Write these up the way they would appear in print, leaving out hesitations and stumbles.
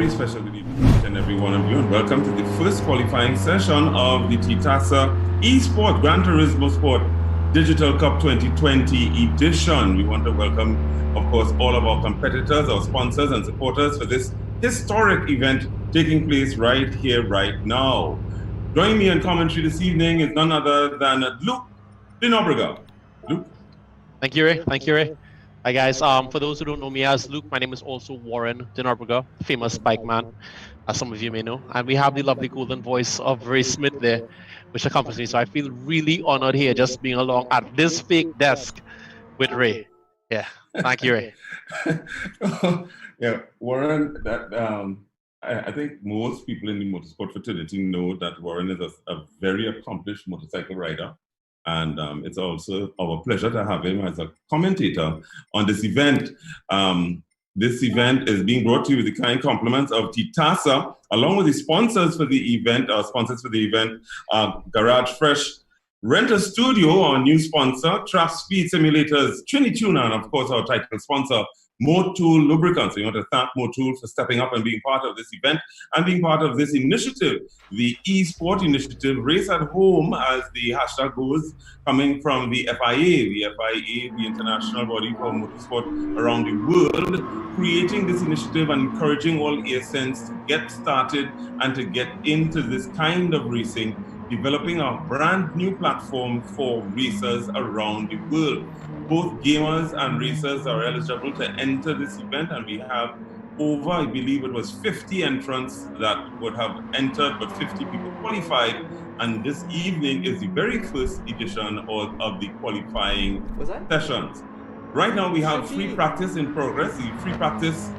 very special good evening to each and every one of you, and welcome to the first qualifying session of the TTASA eSports Gran Turismo Sport Digital Cup 2020 edition. We want to welcome, of course, all of our competitors, our sponsors and supporters for this historic event taking place right here, right now. Joining me in commentary this evening is none other than Luke Dinobrega. Luke. Thank you, Ray. Thank you, Ray. Hi, guys. For those who don't know me as Luke, my name is also Warren Dinobrega, famous bike man, as some of you may know. And we have the lovely golden voice of Ray Smith there, which accompanies me. So I feel really honored here just being along at this fake desk with Ray. Yeah. Thank you, Ray. Yeah, Warren, I think most people in the motorsport fraternity know that Warren is a very accomplished motorcycle rider. And it's also our pleasure to have him as a commentator on this event. This event is being brought to you with the kind compliments of TTASA, along with the sponsors for the event. Our sponsors for the event are Garage Fresh Renter Studio, our new sponsor, Track Speed Simulators, Trinituna, and of course our title sponsor, Motul Lubricants. We want to thank Motul for stepping up and being part of this event and being part of this initiative, the eSport initiative, Race at Home, as the hashtag goes, coming from the FIA. The FIA, the international body for motorsport around the world, creating this initiative and encouraging all ASNs to get started and to get into this kind of racing, developing a brand new platform for racers around the world. Both gamers and racers are eligible to enter this event, and we have over, I believe it was 50 entrants that would have entered, but 50 people qualified. And this evening is the very first edition of the qualifying sessions. Right now we have free practice in progress. The free practice,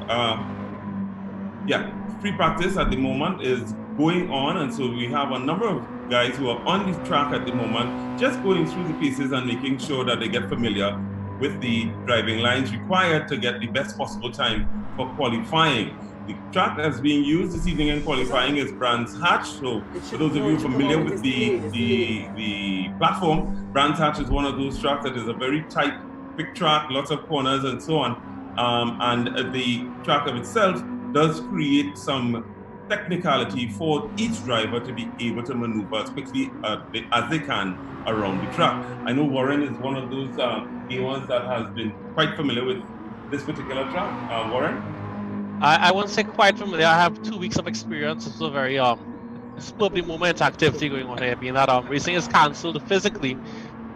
free practice at the moment is going on, and so we have a number of guys who are on the track at the moment, just going through the pieces and making sure that they get familiar with the driving lines required to get the best possible time for qualifying. The track that's being used this evening in qualifying is Brands Hatch. So for those of you familiar with the platform, Brands Hatch is one of those tracks that is a very tight, quick track, lots of corners and so on. And the track of itself does create some technicality for each driver to be able to maneuver as quickly as they can around the track. I know Warren is one of those gamers that has been quite familiar with this particular track. Warren? I won't say quite familiar. I have 2 weeks of experience. It's a very probably moment activity going on here, being that racing is cancelled physically.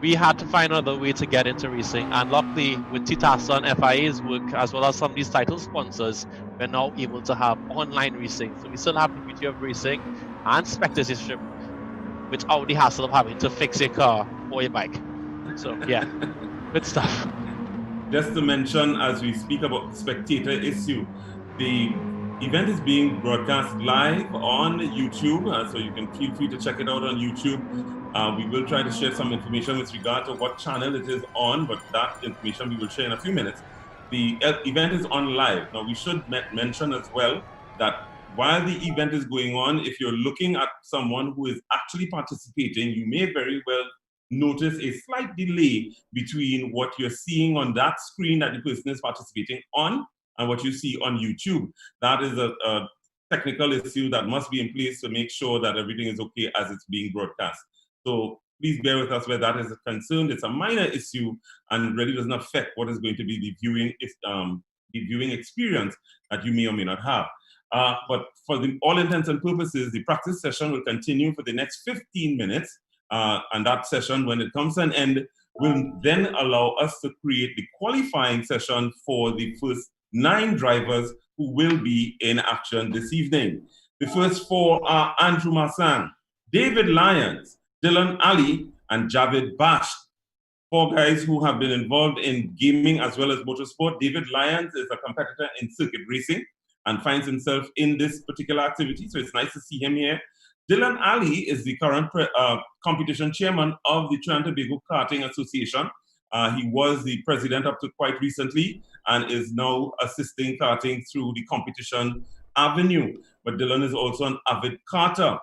We had to find another way to get into racing, and luckily with TTASA and FIA's work, as well as some of these title sponsors, we're now able to have online racing. So we still have the beauty of racing and spectatorship without the hassle of having to fix your car or your bike. So yeah, good stuff. Just to mention, as we speak about the spectator issue, the event is being broadcast live on YouTube, so you can feel free to check it out on YouTube. We will try to share some information with regard to what channel it is on, but that information we will share in a few minutes. The event is on live. Now, we should mention as well that while the event is going on, if you're looking at someone who is actually participating, you may very well notice a slight delay between what you're seeing on that screen that the person is participating on and what you see on YouTube. That is a technical issue that must be in place to make sure that everything is okay as it's being broadcast. So please bear with us where that is concerned. It's a minor issue and really doesn't affect what is going to be the viewing experience that you may or may not have. But for all intents and purposes, the practice session will continue for the next 15 minutes. And that session, when it comes to an end, will then allow us to create the qualifying session for the first 9 drivers who will be in action this evening. The first 4 are Andrew Massan, David Lyons, Dylan Ali, and Javid Bash. 4 guys who have been involved in gaming as well as motorsport. David Lyons is a competitor in circuit racing and finds himself in this particular activity, so it's nice to see him here. Dylan Ali is the current competition chairman of the Trinidad and Tobago Karting Association. He was the president up to quite recently and is now assisting karting through the competition avenue. But Dylan is also an avid karter.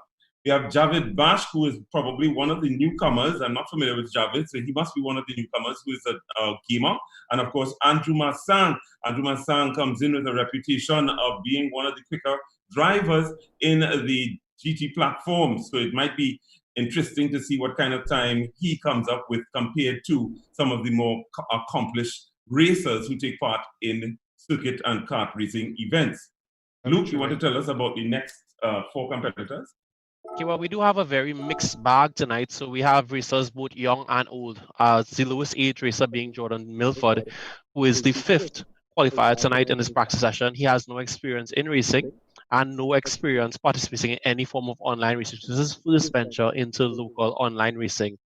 We have Javid Bash, who is probably one of the newcomers. I'm not familiar with Javid, so he must be one of the newcomers who is a gamer. And of course, Andrew Massan. Andrew Massan comes in with a reputation of being one of the quicker drivers in the GT platform. So it might be interesting to see what kind of time he comes up with compared to some of the more accomplished racers who take part in circuit and kart racing events. Luke, you want to tell us about the next 4 competitors? Okay, well, we do have a very mixed bag tonight. So we have racers both young and old. The lowest age racer being Jordan Milford, who is the 5th qualifier tonight in this practice session. He has no experience in racing and no experience participating in any form of online racing. This is first venture into local online racing.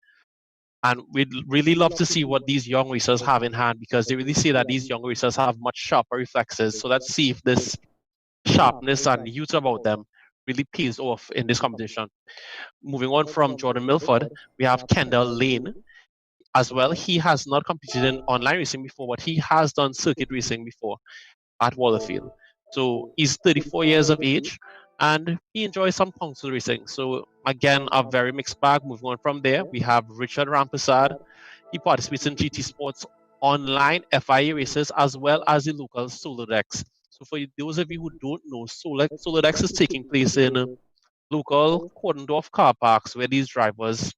And we'd really love to see what these young racers have in hand, because they really see that these young racers have much sharper reflexes. So let's see if this sharpness and youth about them really pays off in this competition. Moving on from Jordan Milford, we have Kendall Lane as well. He has not competed in online racing before, but he has done circuit racing before at Wallerfield. So he's 34 years of age and he enjoys some console racing. So again, a very mixed bag. Moving on from there, we have Richard Rampersad. He participates in GT Sports online FIA races as well as the local solo decks. So for those of you who don't know, solo decks is taking place in local cordoned-off car parks where these drivers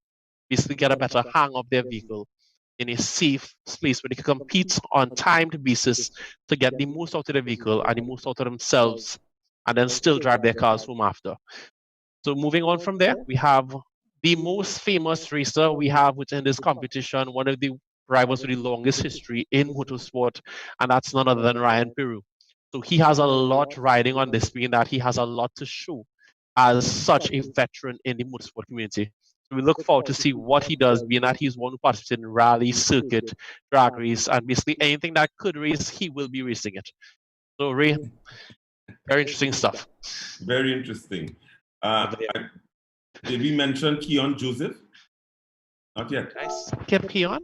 basically get a better hang of their vehicle in a safe place where they can compete on timed basis to get the most out of the vehicle and the most out of themselves, and then still drive their cars home after. So moving on from there, we have the most famous racer we have within this competition, one of the drivers with the longest history in motorsport, and that's none other than Ryan Peru. So he has a lot riding on this, being that he has a lot to show as such a veteran in the motorsport community. So we look forward to see what he does, being that he's one who participates in rally, circuit, drag race, and basically anything that could race, he will be racing it. So Ray, very interesting stuff. Very interesting. Did we mention Keon Joseph? Not yet. Did I skip Keon?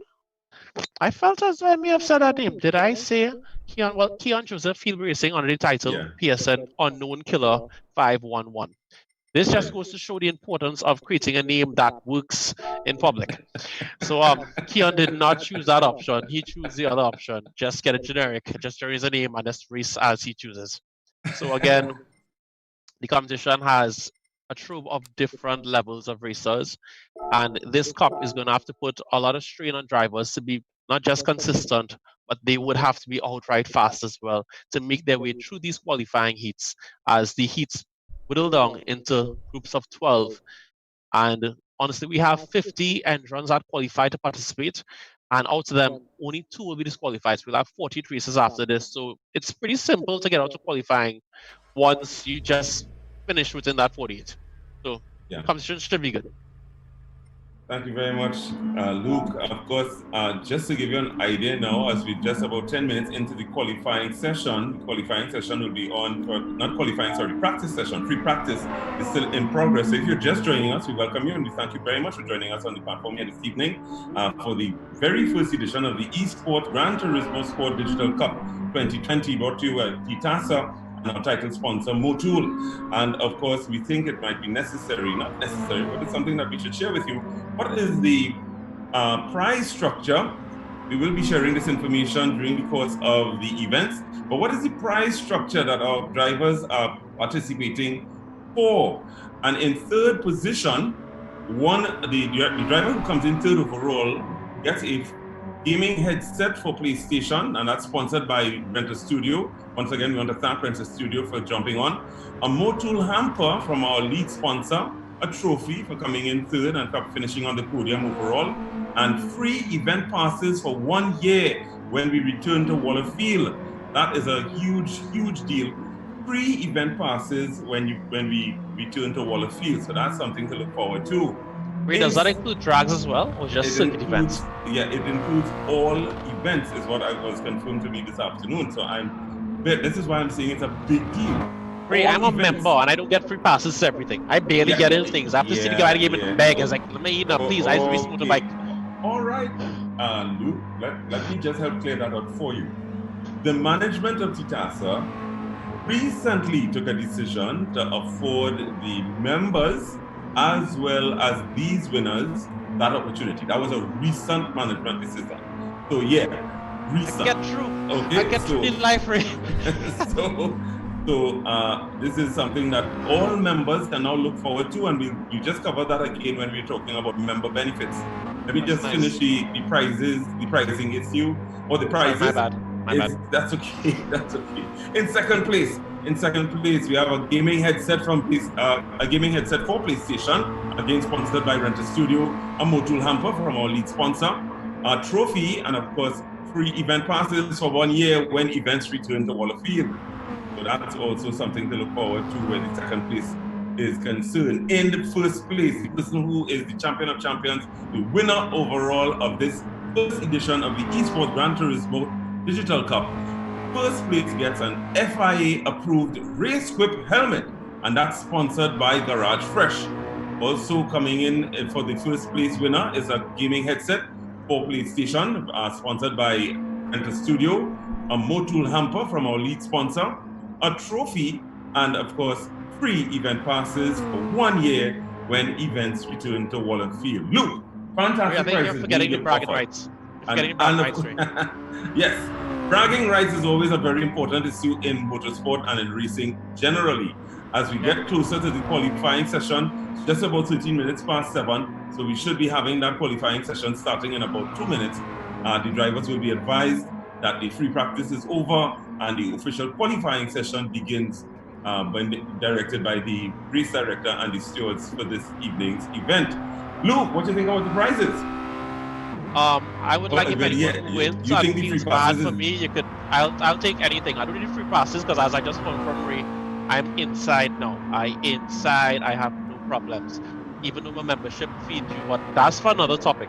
I felt as though I may have said that name. Did I say Keon? Well, Keon Joseph, he'll be racing under the title PSN Unknown Killer 511. This just goes to show the importance of creating a name that works in public. So Keon did not choose that option. He chose the other option. Just get a generic, just raise a name and just race as he chooses. So again, the competition has a trove of different levels of racers, and this cup is going to have to put a lot of strain on drivers to be not just consistent, but they would have to be outright fast as well to make their way through these qualifying heats, as the heats whittle down into groups of 12. And honestly, we have 50 entrants that qualify to participate, and out of them, only 2 will be disqualified. So we'll have 40 races after this. So it's pretty simple to get out of qualifying once you just finish within that 48. So the competition should be good. Thank you very much, Luke. Of course, just to give you an idea now, as we're just about 10 minutes into the qualifying session, will be on, practice session. Free practice is still in progress. So if you're just joining us, we welcome you and we thank you very much for joining us on the platform here this evening for the very first edition of the eSport Gran Turismo Sport Digital Cup 2020, brought to you by TTASA and our title sponsor, Motul. And of course, we think it might be necessary, not necessary, but it's something that we should share with you. What is the prize structure? We will be sharing this information during the course of the events, but what is the prize structure that our drivers are participating for? And in third position, the driver who comes in third overall gets a gaming headset for PlayStation, and that's sponsored by Renter Studio. Once again, we want to thank Renter Studio for jumping on. A Motul hamper from our lead sponsor, a trophy for coming in third and finishing on the podium overall, and free event passes for 1 year when we return to Wallerfield. That is a huge, huge deal. Free event passes when we return to Wallerfield. So that's something to look forward to. Wait, does that include drags as well, or just circuit events? Yeah, it includes all events, is what I was confirmed to me this afternoon. So this is why I'm saying it's a big deal. Ray, I'm a member and I don't get free passes to everything. I barely get in things. I have to sit the guy to give it beg. It's like, let me eat now, please. I race motorbike. All right, Luke, let me just help clear that out for you. The management of TTASA recently took a decision to afford the members as well as these winners that opportunity. That was a recent management decision. So yeah, recent. I get through. Okay, I get through in life, Ray. So So this is something that all members can now look forward to, and we just covered that again when we were talking about member benefits. Let me just finish the pricing issue, or the prizes. Sorry, my bad. That's okay. That's okay. In second place, we have a gaming headset for PlayStation, again sponsored by Renter Studio, a Motul hamper from our lead sponsor, a trophy, and of course free event passes for 1 year when events return to Waller Field. So that's also something to look forward to where the second place is concerned. In the first place, the person who is the champion of champions, the winner overall of this first edition of the eSports Gran Turismo Digital Cup. First place gets an FIA approved race whip helmet, and that's sponsored by Garage Fresh. Also coming in for the first place winner is a gaming headset for PlayStation, sponsored by Enter Studio, a Motul hamper from our lead sponsor, a trophy, and of course free event passes for 1 year when events return to Waller Field. Luke, fantastic prices. You're forgetting the bragging rights. Yes, bragging rights is always a very important issue in motorsport and in racing generally. As we get closer to the qualifying session, just about 13 minutes past 7, so we should be having that qualifying session starting in about 2 minutes. The drivers will be advised that the free practice is over and the official qualifying session begins, directed by the race director and the stewards for this evening's event. Luke, what do you think about the prizes? I would like if anyone who wins and feels bad for me, I'll take anything. I don't need free passes because as I just won from Ray, I'm inside now. I have no problems. Even though my membership feeds you, but that's for another topic.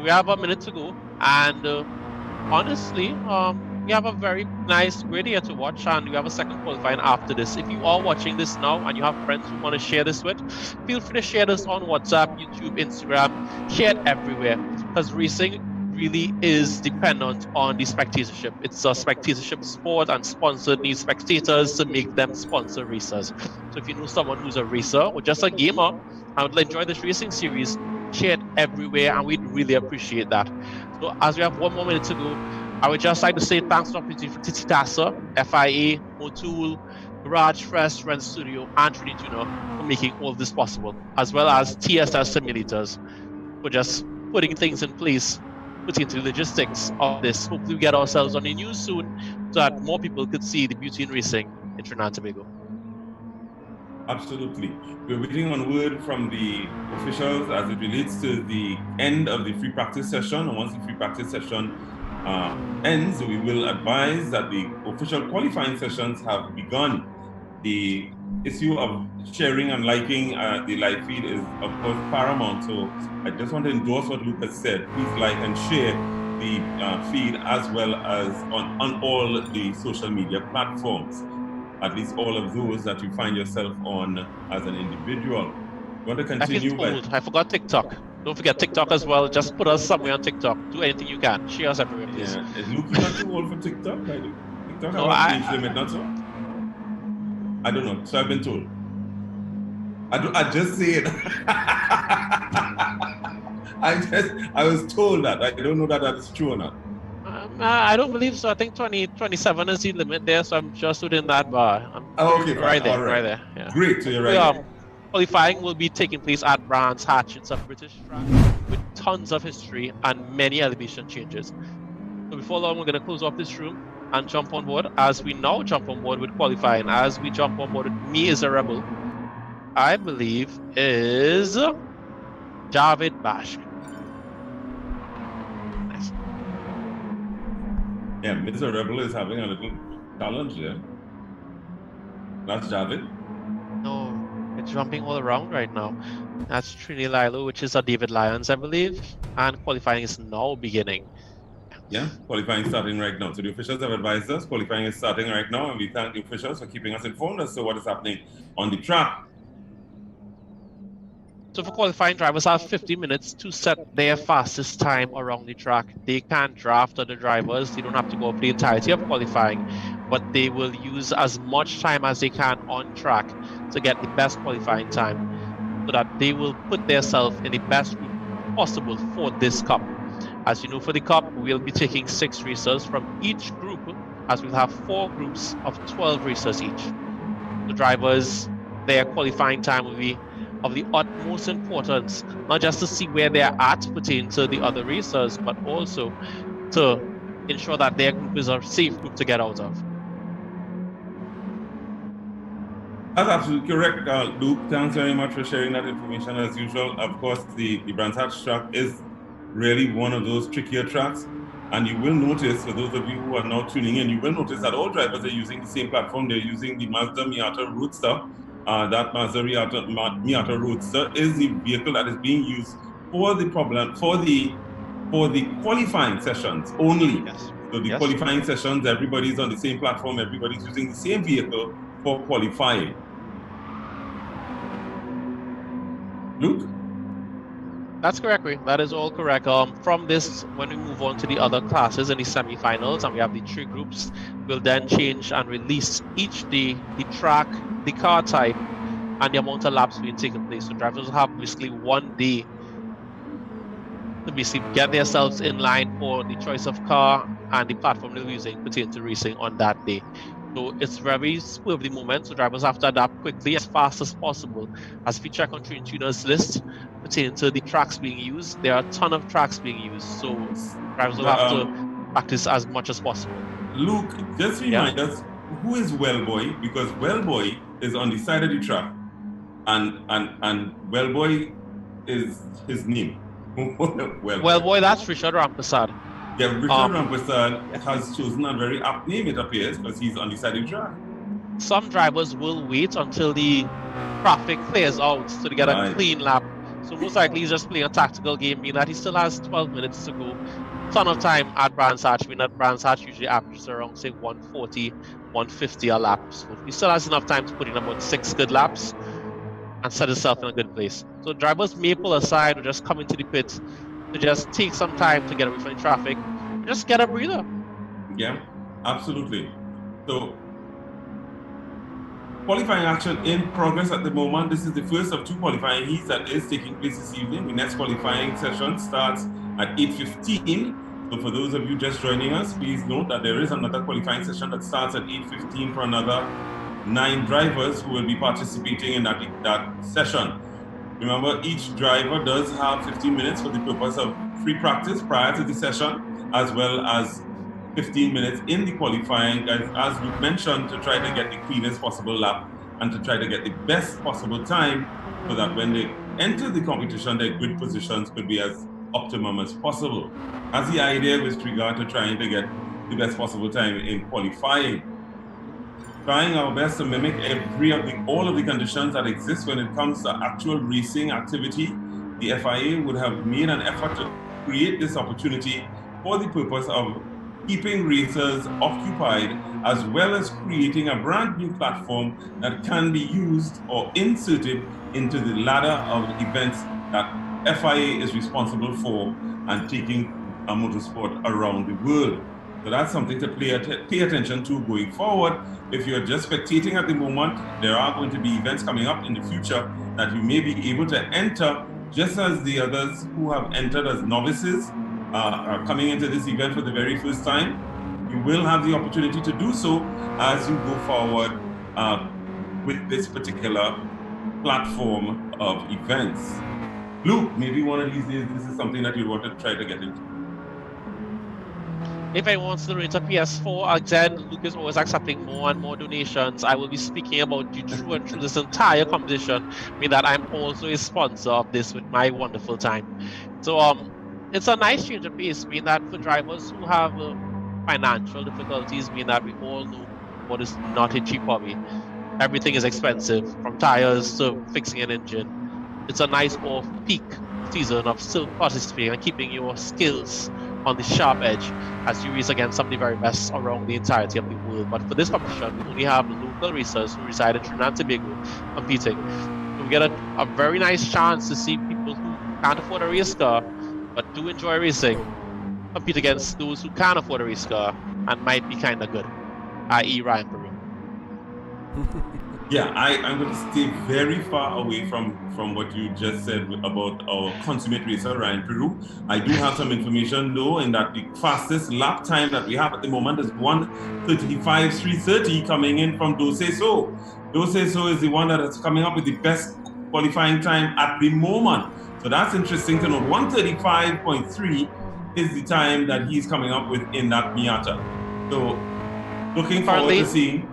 We have a minute to go, and honestly, we have a very nice radio to watch, and we have a second qualifying after this. If you are watching this now and you have friends who want to share this with, feel free to share this on WhatsApp, YouTube, Instagram, share it everywhere, because racing really is dependent on the spectatorship. It's a spectatorship sport, and sponsors need spectators to make them sponsor racers. So if you know someone who's a racer or just a gamer and would enjoy this racing series, share it everywhere, and we'd really appreciate that. So as we have 1 more minute to go, I would just like to say thanks to opportunity for TTASA, FIA, Motul, Garage Fresh, Rent Studio, and Trinity Tuner for making all this possible, as well as TSS simulators for just putting things in place, putting into the logistics of this. Hopefully we get ourselves on the news soon so that more people could see the beauty in racing in Trinidad and Tobago. Absolutely. We're waiting on word from the officials as it relates to the end of the free practice session. And once the free practice session ends, we will advise that the official qualifying sessions have begun. The issue of sharing and liking the live feed is, of course, paramount. So I just want to endorse what Luke has said. Please like and share the feed as well as on all the social media platforms, at least all of those that you find yourself on as an individual. You want to continue? I forgot TikTok. Don't forget TikTok as well. Just put us somewhere on TikTok. Do anything you can. Share us everywhere, please. Yeah. Is Luke not too old for TikTok? TikTok no, has age limit, not so? I don't know. So I've been told. I just say it. I was told that. I don't know that is true or not. I don't believe so. I think 2027 is the limit there, so I'm just within that bar. Okay, right there, right there. Yeah. Great, so you're right. Qualifying will be taking place at Brands Hatch. It's a British track with tons of history and many elevation changes. So before long, we're going to close off this room and jump on board, as we now jump on board with qualifying. As we jump on board with Me Is a Rebel, I believe is Javid Bash. Nice. Yeah, Mr. Rebel is having a little challenge there. That's Javid? No, it's jumping all around right now. That's Trini Lilo, which is a David Lyons, I believe. And qualifying is now beginning. Yeah, qualifying starting right now. So the officials have advised us qualifying is starting right now, and we thank the officials for keeping us informed as to what is happening on the track. So for qualifying, drivers have 50 minutes to set their fastest time around the track. They can't draft other drivers. They don't have to go for the entirety of qualifying, but they will use as much time as they can on track to get the best qualifying time, so that they will put themselves in the best group possible for this cup. As you know, for the cup, we'll be taking 6 racers from each group as we'll have 4 groups of 12 racers each. The drivers, their qualifying time will be of the utmost importance, not just to see where they're at pertaining to the other racers, but also to ensure that their group is a safe group to get out of. That's absolutely correct, Luke. Thanks very much for sharing that information as usual. Of course, the Brands Hatch track is really one of those trickier tracks. And you will notice, for those of you who are now tuning in, you will notice that all drivers are using the same platform. They're using the Mazda Miata Roadster. That Mazda Miata Roadster is the vehicle that is being used for the qualifying sessions only. Yes. So the qualifying sessions, everybody's on the same platform, everybody's using the same vehicle for qualifying. Luke? That's correct, Ray. That is all correct. From this, when we move on to the other classes in the semi-finals, and we have the 3 groups, we'll then change and release each the track, the car type, and the amount of laps being taken place. So drivers will have basically 1 day to basically get themselves in line for the choice of car and the platform they're using pertaining to racing on that day. So it's very swiftly moment, so drivers have to adapt quickly as fast as possible. As we check on Train Tuner's list pertaining to the tracks being used, there are a ton of tracks being used, so drivers will have to practice as much as possible. Luke, just remind us, who is Wellboy? Because Wellboy is on the side of the track, and Wellboy is his name. Wellboy, that's Richard Rampersad. Yeah, Richard Rampersad has chosen a very apt name, it appears, because he's on the side of the track. Some drivers will wait until the traffic clears out so they get a clean lap. So most likely he's just playing a tactical game, meaning that he still has 12 minutes to go. Ton of time at Brands Hatch, meaning that Brands Hatch usually averages around, say, 140, 150 a lap. So he still has enough time to put in about 6 good laps and set himself in a good place. So drivers may pull aside or just come into the pit to just take some time to get away from the traffic, just get a breather. Yeah, absolutely. So, qualifying action in progress at the moment. This is the first of 2 qualifying heats that is taking place this evening. The next qualifying session starts at 8:15. So for those of you just joining us, please note that there is another qualifying session that starts at 8:15 for another 9 drivers who will be participating in that session. Remember, each driver does have 15 minutes for the purpose of free practice prior to the session, as well as 15 minutes in the qualifying, as we mentioned, to try to get the cleanest possible lap and to try to get the best possible time so that when they enter the competition, their grid positions could be as optimum as possible. That's the idea with regard to trying to get the best possible time in qualifying. Trying our best to mimic all of the conditions that exist when it comes to actual racing activity. The FIA would have made an effort to create this opportunity for the purpose of keeping racers occupied, as well as creating a brand new platform that can be used or inserted into the ladder of events that FIA is responsible for and taking a motorsport around the world. So that's something to pay attention to going forward. If you're just spectating at the moment, there are going to be events coming up in the future that you may be able to enter, just as the others who have entered as novices are coming into this event for the very first time. You will have the opportunity to do so as you go forward with this particular platform of events. Luke, maybe one of these days this is something that you want to try to get into. If anyone wants to donate a PS4, again, Luke is always accepting more and more donations. I will be speaking about you through this entire competition, meaning that I'm also a sponsor of this with my wonderful time. So it's a nice change of pace, meaning that for drivers who have financial difficulties, meaning that we all know what is not a cheap hobby. Everything is expensive, from tires to fixing an engine. It's a nice off-peak season of still participating and keeping your skills on the sharp edge as you race against some of the very best around the entirety of the world. But for this competition, we only have local racers who reside in Trinidad and Tobago competing. So we get a very nice chance to see people who can't afford a race car but do enjoy racing compete against those who can't afford a race car and might be kind of good, i.e. Ryan Peru. Yeah, I'm going to stay very far away from what you just said about our consummate racer, Ryan Peru. I do have some information, though, in that the fastest lap time that we have at the moment is 1:35.330 coming in from Doseso. Doseso is the one that is coming up with the best qualifying time at the moment. So that's interesting to note. 1:35.3 is the time that he's coming up with in that Miata. So looking forward to seeing.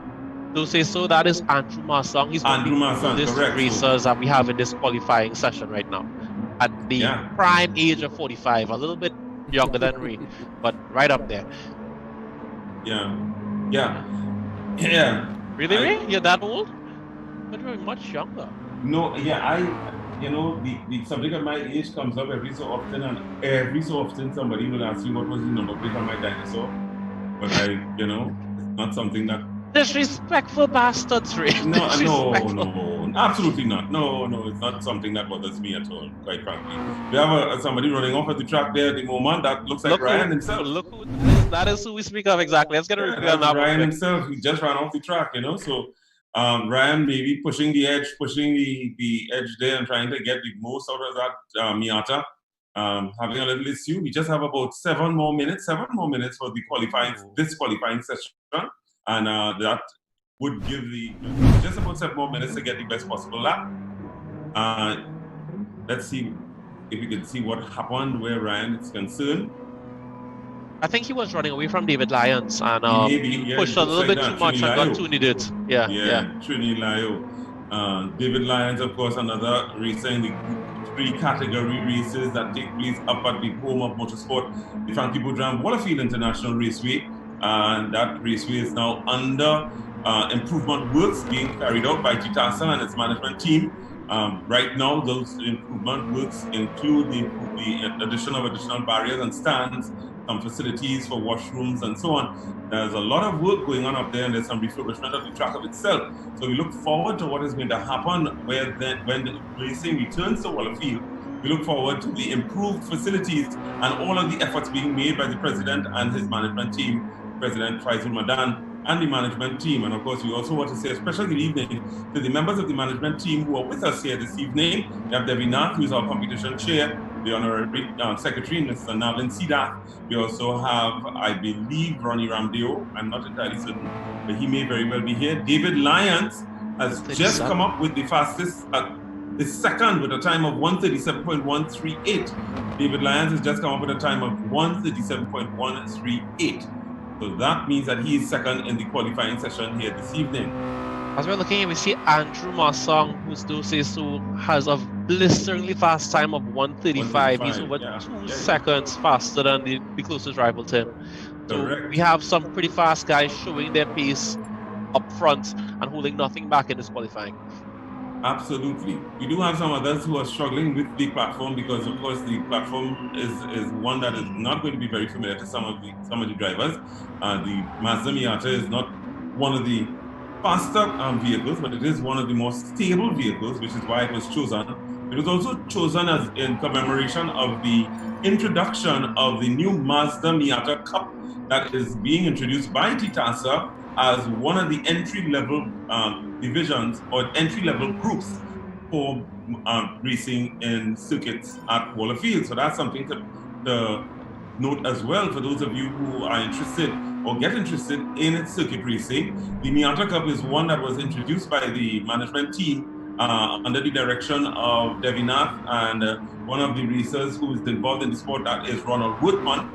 To say so, that is Andrew Marsong. He's one of the oldest racers that we have in this qualifying session right now. At the prime age of 45, a little bit younger than me, but right up there. Yeah. Really, Ray? You're that old? But you're much younger. No, yeah, the subject of my age comes up every so often, and every so often somebody will ask you what was the number plate on my dinosaur. But it's not something that. Disrespectful bastards, Ray. No, absolutely not. No, it's not something that bothers me at all, quite frankly. We have somebody running off at the track there at the moment that looks like Ryan himself. Look who that is who we speak of exactly. Let's get a review on that. Ryan himself, he just ran off the track, so Ryan maybe pushing the edge there and trying to get the most out of that Miata. Having a little issue. We just have about 7 more minutes for the qualifying session. And that would give just about 7 more minutes to get the best possible lap. Let's see if we can see what happened where Ryan is concerned. I think he was running away from David Lyons and pushed a little bit too much and got tuned it. Yeah. Trini Lyo. David Lyons, of course, another racer in the Group 3 category races that take place up at the home of motorsport, the Frankie Boudrin Waterfield International Raceway. And that raceway is now under improvement works being carried out by TTASA and its management team. Right now, those improvement works include the addition of additional barriers and stands, some facilities for washrooms and so on. There's a lot of work going on up there, and there's some refurbishment of the track of itself. So we look forward to what is going to happen when the racing returns to Waterfield. We look forward to the improved facilities and all of the efforts being made by the president and his management team, President Faisal Madan, and the management team. And of course, we also want to say a special good evening to the members of the management team who are with us here this evening. We have Debbie Nath, who is our competition chair, the Honorary Secretary, Mr. Navin Sidath. We also have, I believe, Ronnie Ramdeo. I'm not entirely certain, but he may very well be here. David Lyons has just come up with the fastest, the second with a time of 1:37.138. David Lyons has just come up with a time of 1:37.138. So that means that he is second in the qualifying session here this evening. As we're looking here, we see Andrew Marsong, who's so has a blisteringly fast time of 1:35. He's over 2 seconds faster than the closest rival to him. So we have some pretty fast guys showing their pace up front and holding nothing back in this qualifying. Absolutely. We do have some others who are struggling with the platform because, of course, the platform is one that is not going to be very familiar to some of the drivers. The Mazda Miata is not one of the faster vehicles, but it is one of the more stable vehicles, which is why it was chosen. It was also chosen as in commemoration of the introduction of the new Mazda Miata Cup that is being introduced by TTASA as one of the entry-level divisions or entry-level groups for racing in circuits at Waterfield. So that's something to note as well for those of you who are interested or get interested in circuit racing. The Miata Cup is one that was introduced by the management team under the direction of Debbie Nath and one of the racers who is involved in the sport, that is Ronald Woodman,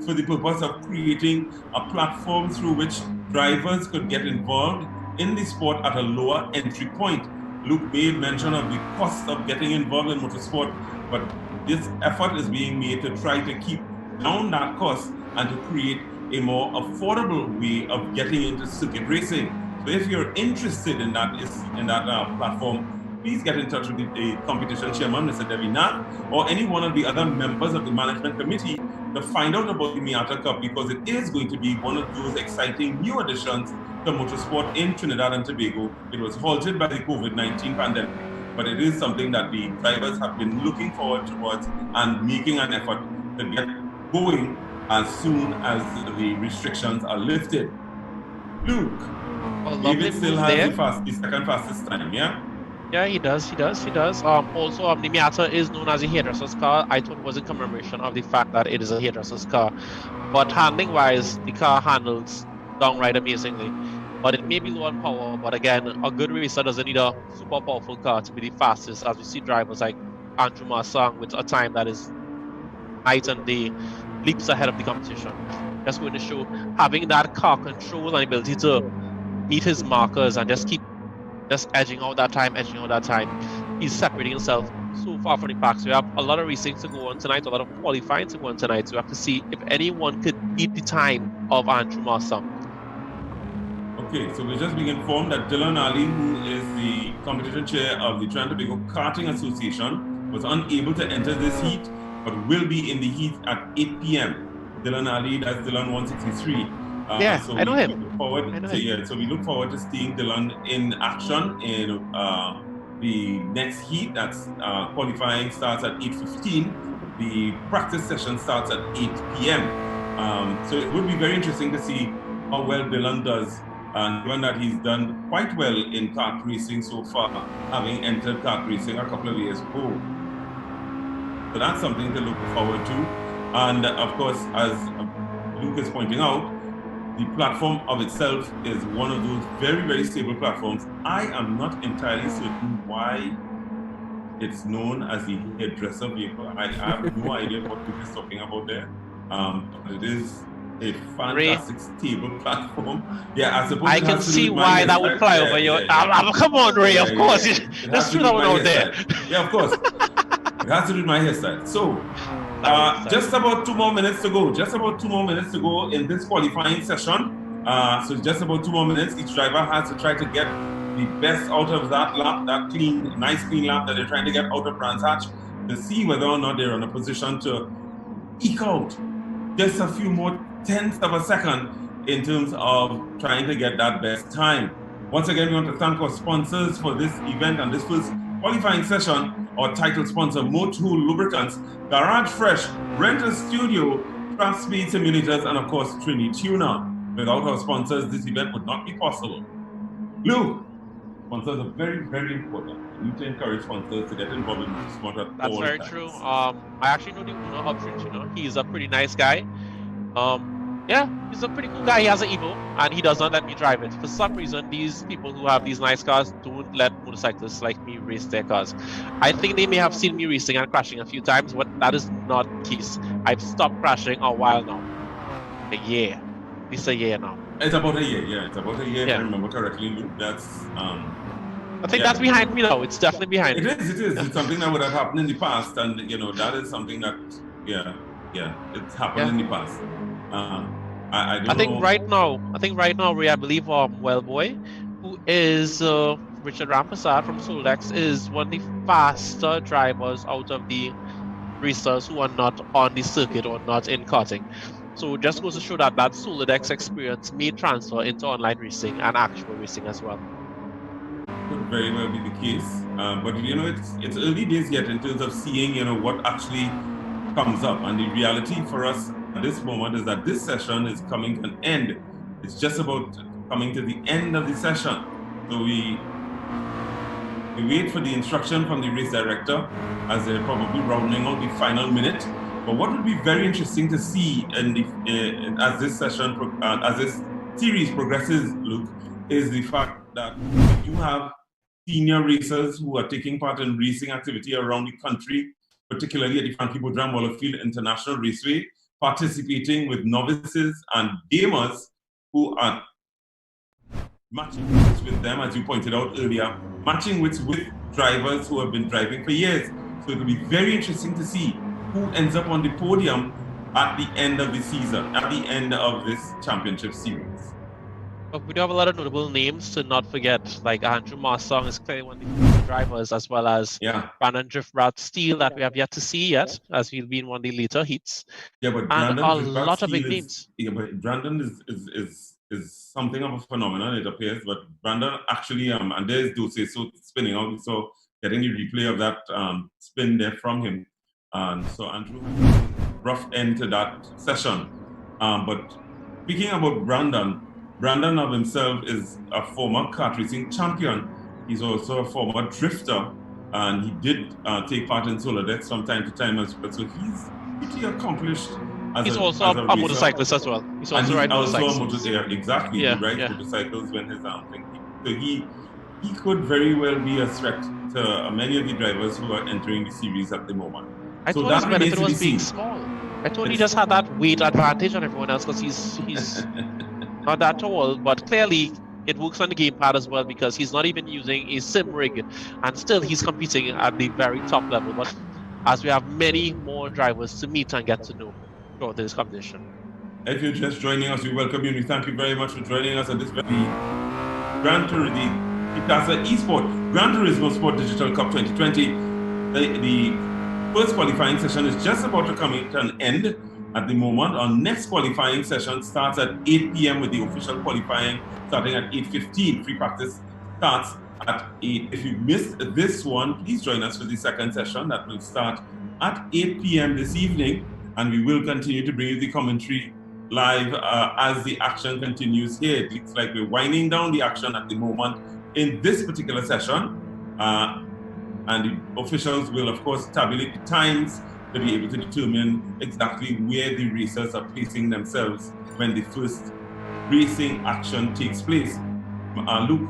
for the purpose of creating a platform through which drivers could get involved in the sport at a lower entry point. Luke made mention of the cost of getting involved in motorsport, but this effort is being made to try to keep down that cost and to create a more affordable way of getting into circuit racing. So if you're interested in that platform, please get in touch with the competition chairman, Mr. Debbie Nath, or any one of the other members of the management committee to find out about the Miata Cup, because it is going to be one of those exciting new additions to motorsport in Trinidad and Tobago. It was halted by the COVID-19 pandemic, but it is something that the drivers have been looking forward towards and making an effort to get going as soon as the restrictions are lifted. Luke, A lovely David still move has there. the second fastest time, yeah? Yeah, he does. Also, the Miata is known as a hairdresser's car. I thought it was a commemoration of the fact that it is a hairdresser's car. But handling-wise, the car handles downright amazingly. But it may be low on power. But again, a good racer doesn't need a super powerful car to be the fastest, as we see drivers like Andrew Marsang with a time that is night and day, leaps ahead of the competition. Just going to show having that car control and ability to meet his markers and just edging out that time, edging out that time. He's separating himself so far from the pack. So we have a lot of racing to go on tonight, a lot of qualifying to go on tonight. So we have to see if anyone could beat the time of Andrew Marsang. Okay, so we're just being informed that Dylan Ali, who is the competition chair of the Trinidad and Tobago Karting Association, was unable to enter this heat, but will be in the heat at 8 p.m. Dylan Ali, that's Dylan 163. So I know him. So we look forward to seeing Dylan in action in the next heat. That's qualifying starts at 8:15. The practice session starts at 8 p.m. So it would be very interesting to see how well Dylan does, and given that he's done quite well in kart racing so far, having entered kart racing a couple of years ago. So that's something to look forward to. And of course, as Luke is pointing out, the platform of itself is one of those very, very stable platforms. I am not entirely certain why it's known as the hairdresser vehicle. I have no idea what Luke is talking about there. But it is a fantastic stable platform. Yeah, I suppose I can see why that would fly over your. Come on, Ray. Of course, let's throw that one out there. Yeah, of course. It has to do with my hairstyle. So, just about 2 more minutes to go. Just about 2 more minutes to go in this qualifying session. So just about 2 more minutes. Each driver has to try to get the best out of that lap, that nice clean lap that they're trying to get out of Brands Hatch, to see whether or not they're in a position to eke out just a few more tenths of a second in terms of trying to get that best time. Once again, we want to thank our sponsors for this event and this first qualifying session. Our title sponsor, Motul Lubricants, Garage Fresh, Rental Studio, Craft Speed Simulators, and of course, Trini Tuner. Without our sponsors, this event would not be possible. Luke, sponsors are very, very important. We need to encourage sponsors to get involved in this sport at all times. That's very true. I actually know the owner of Trini Tuner. He's a pretty nice guy. Yeah, he's a pretty cool guy. He has an Evo, and he does not let me drive it. For some reason, these people who have these nice cars don't let motorcyclists like me race their cars. I think they may have seen me racing and crashing a few times, but that is not the case. I've stopped crashing a while now. A year. It's a year now. It's about a year, yeah. It's about a year, if I remember correctly, Luke. That's... I think that's behind me now. It's definitely behind me. It is. It's something that would have happened in the past, and, that is something that, it's happened in the past. I think right now, Ray, I believe Wellboy, who is Richard Rampasad from Soldex, is one of the faster drivers out of the racers who are not on the circuit or not in karting. So just goes to show that Soldex experience may transfer into online racing and actual racing as well. Could very well be the case, but it's early days yet in terms of seeing what actually comes up, and the reality for us at this moment is that this session is coming to an end. It's just about coming to the end of the session. So we wait for the instruction from the race director as they're probably rounding out the final minute. But what would be very interesting to see as this session, as this series progresses, Luke, is the fact that you have senior racers who are taking part in racing activity around the country, particularly at the Frankie Boudrin Wallafield International Raceway, participating with novices and gamers who are matching with them, as you pointed out earlier, matching with drivers who have been driving for years. So it will be very interesting to see who ends up on the podium at the end of the season, at the end of this championship series. But we do have a lot of notable names to not forget, like Andrew Marsang is clearly one of the drivers, as well as Brandon Driftbrat Steele that we have yet to see yet, as he'll be in one of the later heats. Yeah, but and a lot of big names. Yeah, but Brandon is something of a phenomenon, it appears. But Brandon actually, and there's Dulce so spinning out, so getting the replay of that spin there from him. And so Andrew had a rough end to that session. But speaking about Brandon Brandon of himself is a former kart racing champion. He's also a former drifter, and he did take part in solo decks from time to time as well. So he's pretty accomplished. He's also a motorcyclist as well. He's also riding motorcycles. Exactly. Yeah, he rides motorcycles when his thing. So he could very well be a threat to many of the drivers who are entering the series at the moment. I thought his benefit was being small. I thought he just had that weight advantage on everyone else because he's not that tall, but clearly it works on the gamepad as well because he's not even using a sim rig, and still he's competing at the very top level. But as we have many more drivers to meet and get to know throughout this competition. If you're just joining us, we welcome you. We thank you very much for joining us at this very Gran Turismo TTASA eSports Gran Turismo Sport Digital Cup 2020. The first qualifying session is just about to come to an end at the moment. Our next qualifying session starts at 8 p.m. with the official qualifying starting at 8:15. Free practice starts at 8. If you missed this one, please join us for the second session that will start at 8 p.m. this evening, and we will continue to bring you the commentary live as the action continues here. It looks like we're winding down the action at the moment in this particular session, and the officials will of course tabulate the times to be able to determine exactly where the racers are placing themselves when the first racing action takes place. Luke,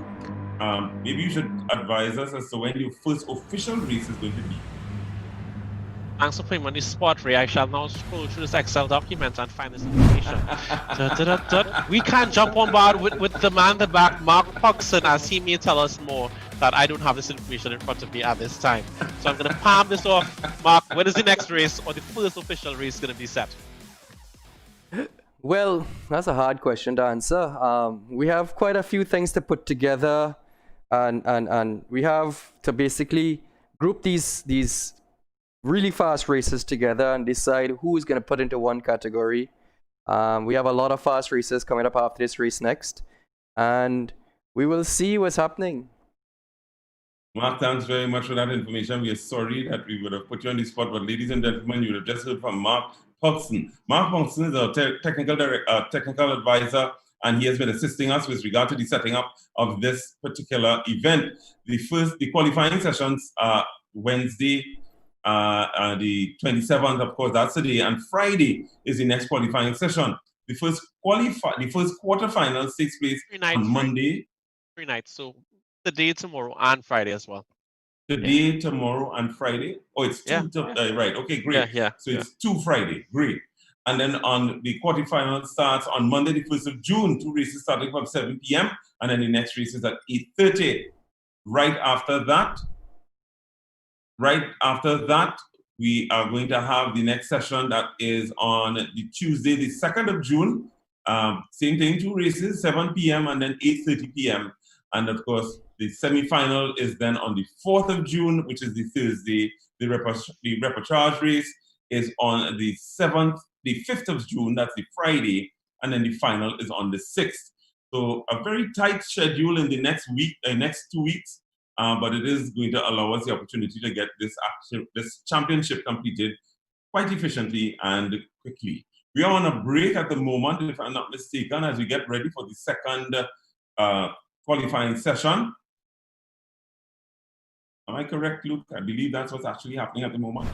maybe you should advise us as to when your first official race is going to be. Thanks for playing on this spot, Ray. I shall now scroll through this Excel document and find this information. We can't jump on board with the man in the back, Mark Puxon, as he may tell us more, that I don't have this information in front of me at this time. So I'm going to palm this off. Mark, when is the next race or the first official race going to be set? Well, that's a hard question to answer. We have quite a few things to put together, and we have to basically group these really fast races together and decide who is going to put into one category. We have a lot of fast races coming up after this race next, and we will see what's happening. Mark, thanks very much for that information. We are sorry that we would have put you on the spot, but ladies and gentlemen, you would have just heard from Mark Puxon. Mark Puxon is our technical advisor, and he has been assisting us with regard to the setting up of this particular event. The qualifying sessions are Wednesday, the 27th, of course, that's the day, and Friday is the next qualifying session. The first quarterfinals takes place on Monday. 3 nights, so the day tomorrow and Friday as well. Today, tomorrow, and Friday. Oh, it's two. Right. Okay, great. So it's 2 Friday. Great. And then on the quarterfinal starts on Monday, the 1st of June. 2 races starting from 7 p.m. and then the next race is at 8:30. Right after that, we are going to have the next session that is on the Tuesday, the 2nd of June. Same thing, 2 races, 7 p.m. and then 8:30 p.m. And of course, the semi-final is then on the 4th of June, which is the Thursday. The repertoire race is on the 5th of June, that's the Friday, and then the final is on the 6th. So a very tight schedule in the next 2 weeks, but it is going to allow us the opportunity to get this championship completed quite efficiently and quickly. We are on a break at the moment, if I'm not mistaken, as we get ready for the second qualifying session. Am I correct, Luke? I believe that's what's actually happening at the moment.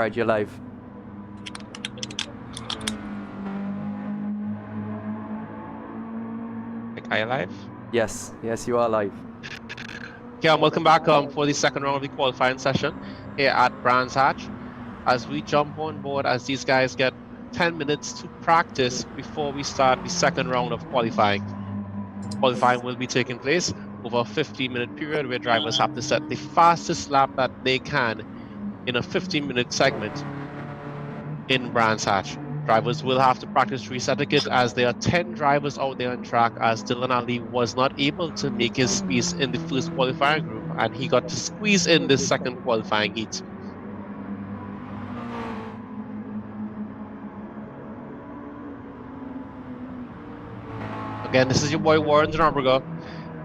Alright, you're live. Are you live? Yes, you are live. Okay, welcome back for the second round of the qualifying session here at Brands Hatch. As we jump on board, as these guys get 10 minutes to practice before we start the second round of qualifying. Qualifying will be taking place over a 15-minute period where drivers have to set the fastest lap that they can in a 15-minute segment in Brands Hatch. Drivers will have to practice race etiquette as there are 10 drivers out there on track, as Dylan Ali was not able to make his space in the first qualifying group and he got to squeeze in this second qualifying heat. Again, this is your boy Warren Denarberger,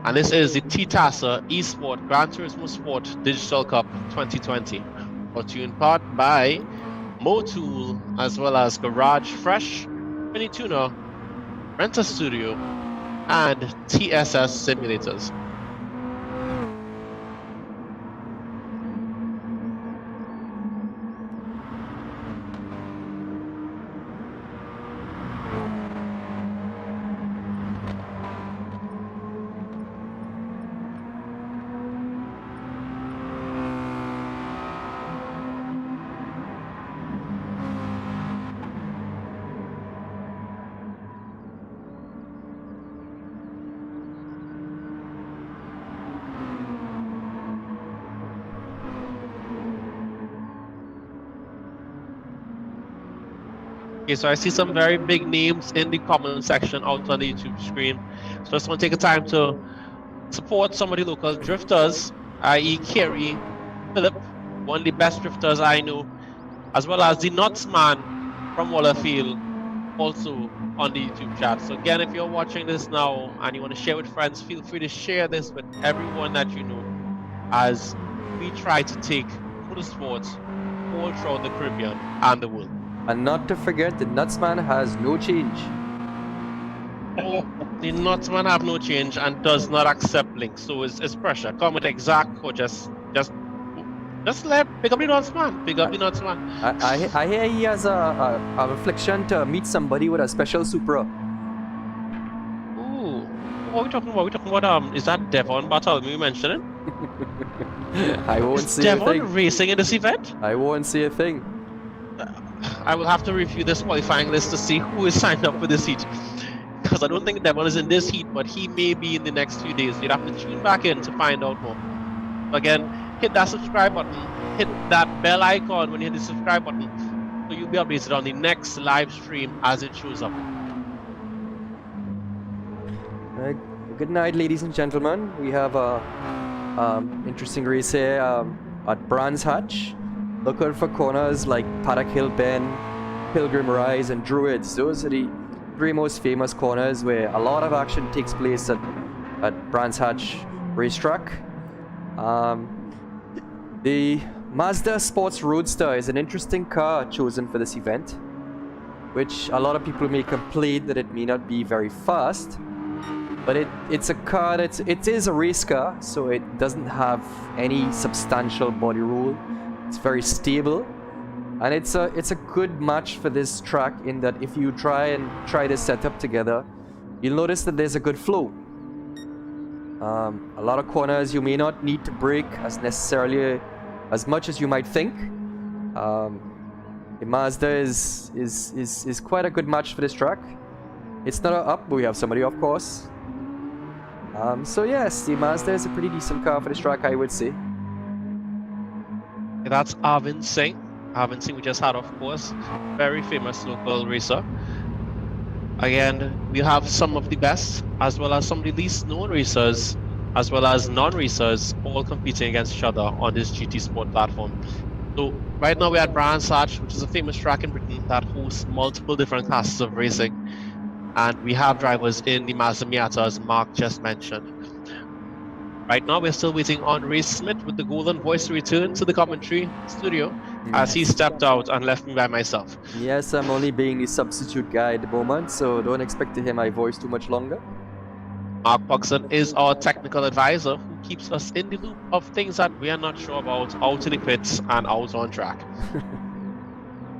and this is the TTASA eSports Gran Turismo Sport Digital Cup 2020. Brought to you in part by Motul, as well as Garage Fresh, Mini Tuner, Renter Studio, and TSS Simulators. Okay, so I see some very big names in the comment section out on the YouTube screen. So I just want to take a time to support some of the local drifters, i.e. Kerry, Philip, one of the best drifters I know, as well as the Nutsman from Wallerfield, also on the YouTube chat. So again, if you're watching this now and you want to share with friends, feel free to share this with everyone that you know as we try to take motorsports all throughout the Caribbean and the world. And not to forget, the Nutsman has no change. Oh, the Nutsman have no change and does not accept links, so it's pressure. Comment exact or just let pick up the Nutsman. Pick up the Nutsman. I hear he has a affliction to meet somebody with a special Supra. Ooh, what are we talking about? We're talking about is that Devon Bartholomew mentioning? I won't say Devon a thing. racing in this event? I won't say a thing. I will have to review this qualifying list to see who is signed up for this heat. Because I don't think Devon is in this heat, but he may be in the next few days. You'd have to tune back in to find out more. Again, hit that subscribe button, hit that bell icon when you hit the subscribe button, so you'll be updated on the next live stream as it shows up. Good night, ladies and gentlemen. We have a interesting race here at Brands Hatch. Look out for corners like Paddock Hill Bend, Pilgrim Rise, and Druids. Those are the three most famous corners where a lot of action takes place at Brands Hatch Racetrack. The Mazda Sports Roadster is an interesting car chosen for this event, which a lot of people may complain that it may not be very fast, but it's a car it is a race car, so it doesn't have any substantial body roll. It's very stable, and it's a good match for this track in that if you try this setup together, you'll notice that there's a good flow. A lot of corners you may not need to brake as much as you might think. The Mazda is quite a good match for this track. It's not up, but we have somebody off course. So yes, the Mazda is a pretty decent car for this track, I would say. That's Arvind Singh. Arvind Singh we just had, of course, very famous local racer. Again, we have some of the best, as well as some of the least known racers, as well as non-racers, all competing against each other on this GT Sport platform. So right now we're at Brands Hatch, which is a famous track in Britain that hosts multiple different classes of racing. And we have drivers in the Mazda Miata, as Mark just mentioned. Right now, we're still waiting on Ray Smith with the golden voice to return to the commentary studio as he stepped out and left me by myself. Yes, I'm only being the substitute guy at the moment, so don't expect to hear my voice too much longer. Mark Puxon is our technical advisor who keeps us in the loop of things that we are not sure about out in the pits and out on track.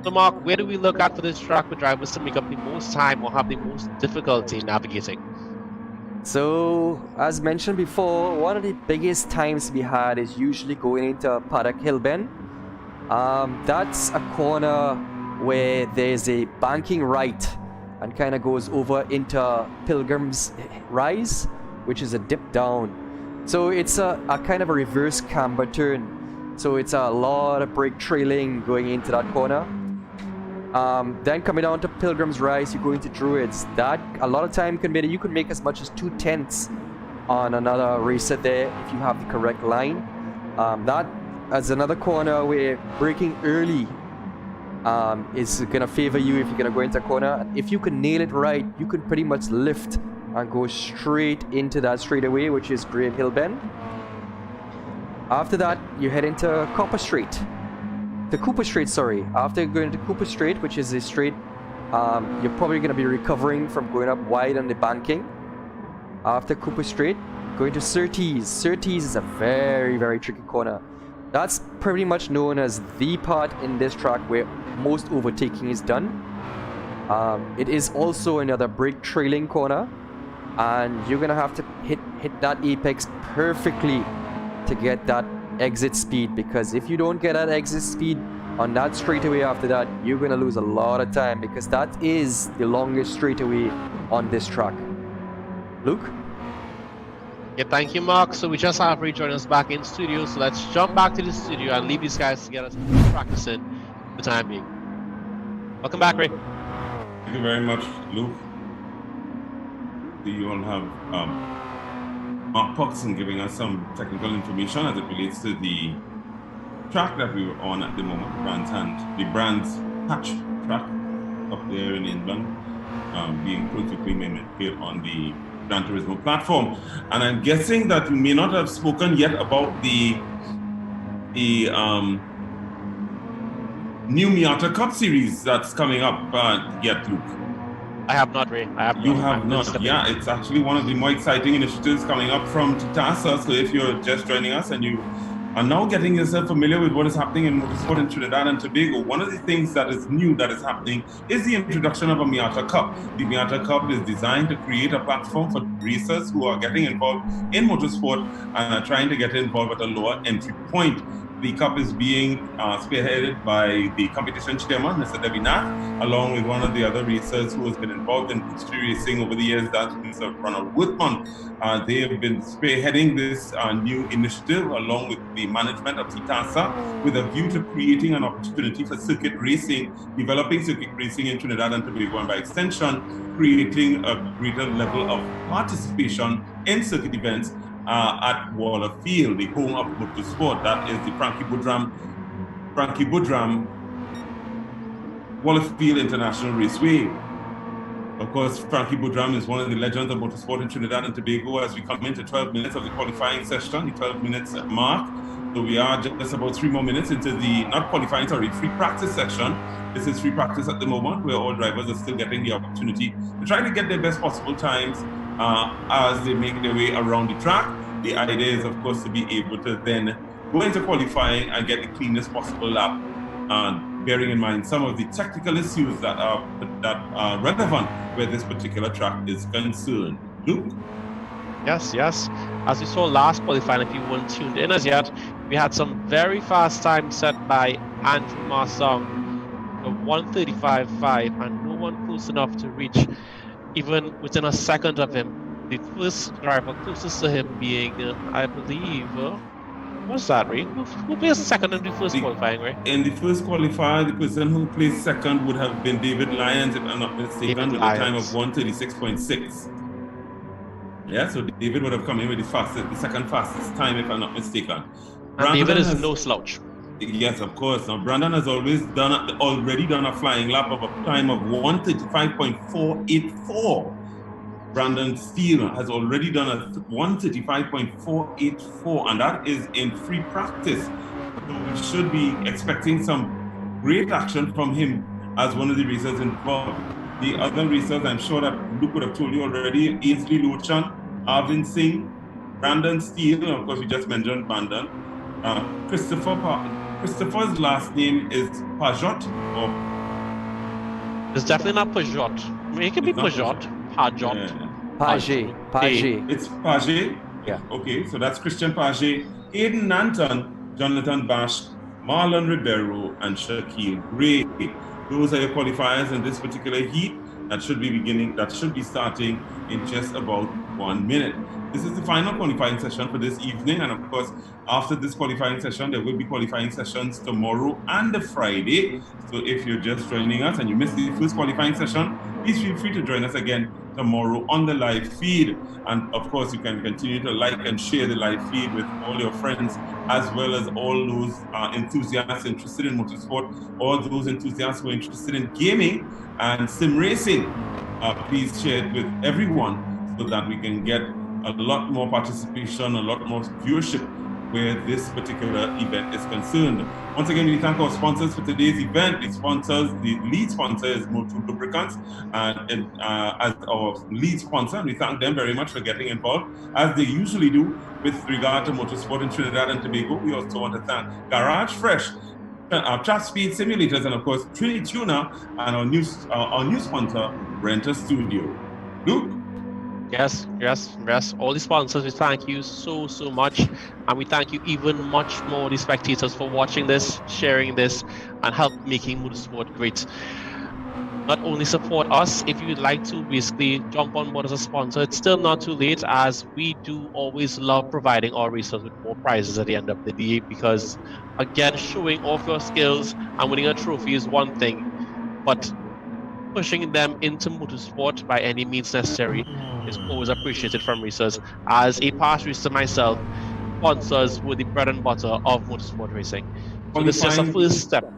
So Mark, where do we look at for this track for drivers to make up the most time or have the most difficulty navigating? So, as mentioned before, one of the biggest times we had is usually going into Paddock Hill Bend. That's a corner where there's a banking right and kind of goes over into Pilgrim's Rise, which is a dip down. So it's a kind of a reverse camber turn. So it's a lot of brake trailing going into that corner. Then coming down to Pilgrim's Rise, you go into Druids. That a lot of time can be, you can make as much as 2/10 on another racer there if you have the correct line. That as another corner where braking early is gonna favor you if you're gonna go into a corner. If you can nail it right, you can pretty much lift and go straight into that straightaway, which is Great Hill Bend. After that, you head into Cooper Straight. Sorry. After going to Cooper Straight, which is a straight, you're probably going to be recovering from going up wide on the banking. After Cooper Straight, going to Surtees. Surtees is a very, very tricky corner. That's pretty much known as the part in this track where most overtaking is done. It is also another brake trailing corner, and you're going to have to hit that apex perfectly to get that exit speed, because if you don't get that exit speed on that straightaway after that, you're going to lose a lot of time, because that is the longest straightaway on this track. Luke? Yeah, thank you, Mark. So we just have rejoined us back in studio, so let's jump back to the studio and leave these guys to get us practicing for the time being. Welcome back, Ray. Thank you very much, Luke. You all have Mark Puxon giving us some technical information as it relates to the track that we were on at the moment, the Brands Hatch track up there in England, being practically made on the Gran Turismo platform. And I'm guessing that you may not have spoken yet about the new Miata Cup series that's coming up yet, Luke. I have not, Ray. You have not. Yeah, it's actually one of the more exciting initiatives coming up from TTASA. So if you're just joining us and you are now getting yourself familiar with what is happening in motorsport in Trinidad and Tobago, one of the things that is new that is happening is the introduction of a Miata Cup. The Miata Cup is designed to create a platform for racers who are getting involved in motorsport and are trying to get involved at a lower entry point. The Cup is being spearheaded by the competition chairman, Mr. Debbie Nath, along with one of the other racers who has been involved in history racing over the years, that's Mr. Ronald Woodman. They have been spearheading this new initiative along with the management of TTASA with a view to creating an opportunity for circuit racing, developing circuit racing in Trinidad and Tobago, and by extension, creating a greater level of participation in circuit events at Waller Field, the home of motorsport. That is the Frankie Boodram Waller Field International Raceway. Of course, Frankie Boodram is one of the legends of motorsport in Trinidad and Tobago as we come into 12 minutes of the qualifying session, the 12 minutes mark. So we are just about 3 more minutes into the, free practice session. This is free practice at the moment where all drivers are still getting the opportunity to try to get their best possible times as they make their way around the track. The idea is, of course, to be able to then go into qualifying and get the cleanest possible lap, bearing in mind some of the technical issues that are relevant where this particular track is concerned. Luke? Yes. As we saw last qualifying, if you weren't tuned in as yet, we had some very fast times set by Andrew Marsong of 1:35.5, and no one close enough to reach even within a second of him. The first driver closest to him being, I believe, what's that, Ray? Who placed second in the first qualifying, Ray? In the first qualifier, the person who placed second would have been David Lyons, if I'm not mistaken, with a time of 1:36.6. Yeah, so David would have come in with the second fastest time, if I'm not mistaken. And David is no slouch. Yes, of course. Now, Brandon has already done a flying lap of a time of 1:35.484. Brandon Steele has already done a 1:35.484, and that is in free practice. So we should be expecting some great action from him as one of the racers involved. The other racers, I'm sure that Luke would have told you already, Ainsley Lochan, Arvind Singh, Brandon Steele, and of course we just mentioned Brandon. Christopher's last name is Pajot, or It's definitely not Peugeot. I mean, it could be It's not Peugeot. Yeah. Page. It's Page. Yeah. Okay, so that's Christian Page, Hayden Nanton, Jonathan Bash, Marlon Ribeiro, and Shaquille Gray. Those are your qualifiers in this particular heat. That should be starting in just about 1 minute. This is the final qualifying session for this evening, and of course, after this qualifying session, there will be qualifying sessions tomorrow and Friday. So if you're just joining us and you missed the first qualifying session, please feel free to join us again tomorrow on the live feed. And of course, you can continue to like and share the live feed with all your friends, as well as all those enthusiasts interested in motorsport, or those enthusiasts who are interested in gaming and sim racing. Please share it with everyone so that we can get a lot more participation, a lot more viewership where this particular event is concerned. Once again, we thank our sponsors for today's event. The lead sponsor is Motul Lubricants, and as our lead sponsor, we thank them very much for getting involved, as they usually do with regard to motorsport in Trinidad and Tobago. We also want to thank Garage Fresh, Track Speed Simulators, and of course, Trinity Tuner, and our new sponsor, Renter Studio. Luke? Yes. All the sponsors, we thank you so much, and we thank you even much more, the spectators, for watching this, sharing this, and help making motorsport great. Not only support us, if you'd like to basically jump on board as a sponsor, it's still not too late, as we do always love providing our racers with more prizes at the end of the day, because again, showing off your skills and winning a trophy is one thing, but pushing them into motorsport by any means necessary is always appreciated from racers. As a past racer myself, sponsors were the bread and butter of motorsport racing. So this is just a first step.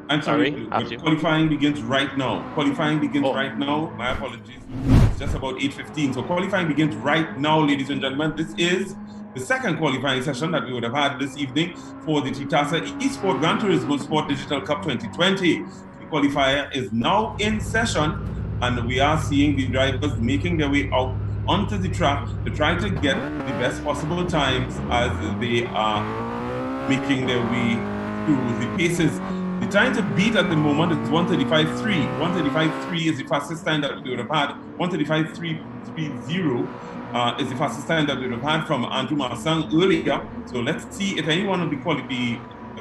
I'm sorry, qualifying begins right now. Right now. My apologies. It's just about 8:15. So qualifying begins right now, ladies and gentlemen. This is the second qualifying session that we would have had this evening for the TTASA eSports Gran Turismo Sport Digital Cup 2020. The qualifier is now in session, and we are seeing the drivers making their way out onto the track to try to get the best possible times as they are making their way through the paces. The time to beat at the moment is 1:35.3. 1:35.3 is the fastest time that we would have had. 1:35.330 is the fastest time that we would have had from Andrew Marsang earlier. So let's see if any one of the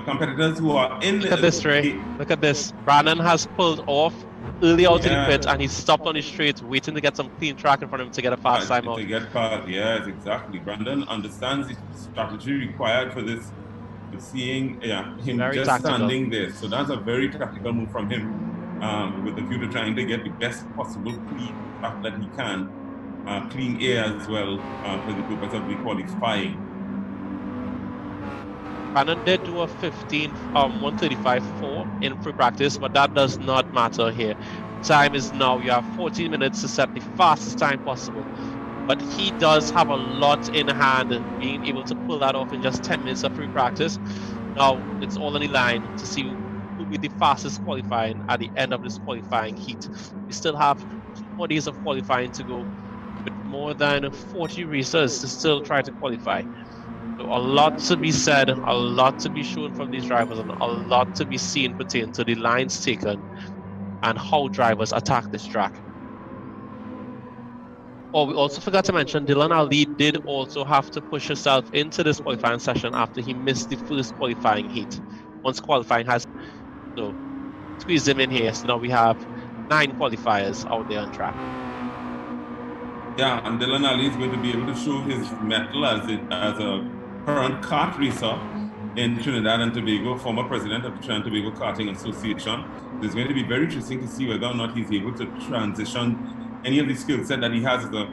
competitors who are in Look at this, Ray. Look at this. Brandon has pulled off early out of the pit, and he stopped on the straight, waiting to get some clean track in front of him to get a fast time out. To get past, yes, exactly. Brandon understands the strategy required for this. Seeing him very just tactical. Standing there, so that's a very tactical move from him, with the view to trying to get the best possible clean track that he can, clean air as well, for the purpose of the qualifying. Brandon did do a 1:35.4 in free practice, but that does not matter here. Time is now. You have 14 minutes to set the fastest time possible. But he does have a lot in hand, being able to pull that off in just 10 minutes of free practice. Now it's all on the line to see who will be the fastest qualifying at the end of this qualifying heat. We still have 2 more days of qualifying to go, with more than 40 racers to still try to qualify. So a lot to be said, a lot to be shown from these drivers, and a lot to be seen pertaining to the lines taken and how drivers attack this track. Oh, we also forgot to mention, Dylan Ali did also have to push himself into this qualifying session after he missed the first qualifying heat. Once qualifying has squeezed him in here, so now we have 9 qualifiers out there on track. Yeah, and Dylan Ali is going to be able to show his mettle as a current kart racer in Trinidad and Tobago, former president of the Trinidad and Tobago Karting Association. It's going to be very interesting to see whether or not he's able to transition any of the skill set that he has as a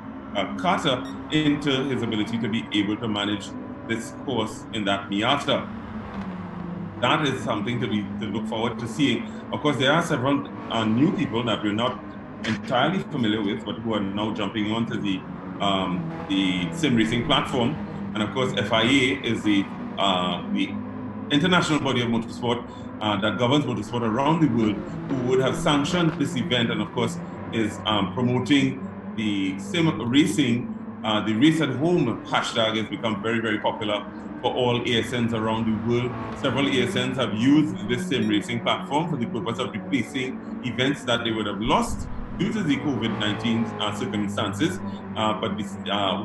karter into his ability to be able to manage this course in that Miata. That is something to look forward to seeing. Of course, there are several new people that we're not entirely familiar with, but who are now jumping onto the sim racing platform. And of course, FIA is the international body of motorsport that governs motorsport around the world, who would have sanctioned this event, and of course is promoting the sim racing. The race at home hashtag has become very, very popular for all ASNs around the world. Several ASNs have used this sim racing platform for the purpose of replacing events that they would have lost due to the COVID-19 circumstances, but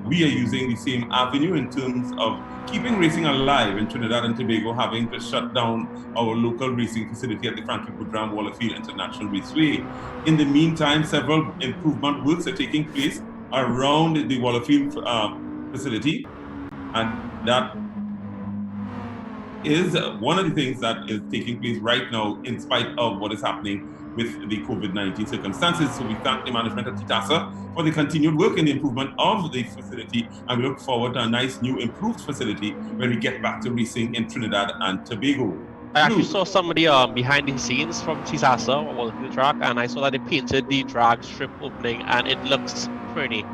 we are using the same avenue in terms of keeping racing alive in Trinidad and Tobago, having to shut down our local racing facility at the Franklin Boudram Wallafield International Raceway. In the meantime, several improvement works are taking place around the Wallafield facility, and that is one of the things that is taking place right now in spite of what is happening with the COVID-19 circumstances. So we thank the management of TTASA for the continued work in the improvement of the facility, and we look forward to a nice new improved facility when we get back to racing in Trinidad and Tobago. I actually saw somebody behind the scenes from TTASA or Wallafield track, and I saw that they painted the drag strip opening, and it looks pretty,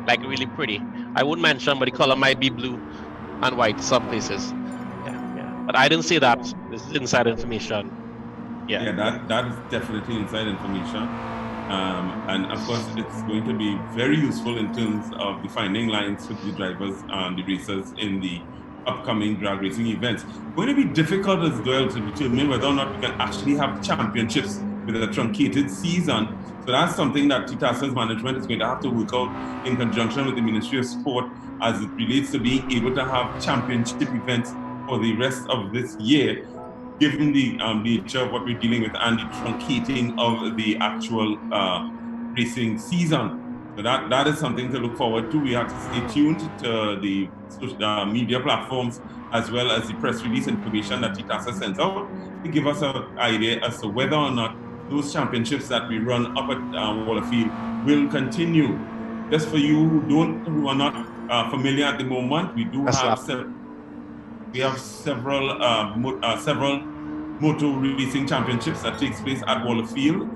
like really pretty. I wouldn't mention, but the color might be blue and white some places. Yeah. But I didn't see that. This is inside information. Yeah, that is definitely inside information. And of course, it's going to be very useful in terms of defining lines for the drivers and the racers in the upcoming drag racing events. It's going to be difficult as well to determine whether or not we can actually have championships with a truncated season. So that's something that TTASA's management is going to have to work out in conjunction with the Ministry of Sport as it relates to being able to have championship events for the rest of this year, given the nature of what we're dealing with and the truncating of the actual racing season. So that is something to look forward to. We have to stay tuned to the social media platforms as well as the press release information that TTASA sends out to give us an idea as to whether or not those championships that we run up at Wallafield will continue. Just for you who are not familiar at the moment, we do have several Motul Racing championships that takes place at Wallafield.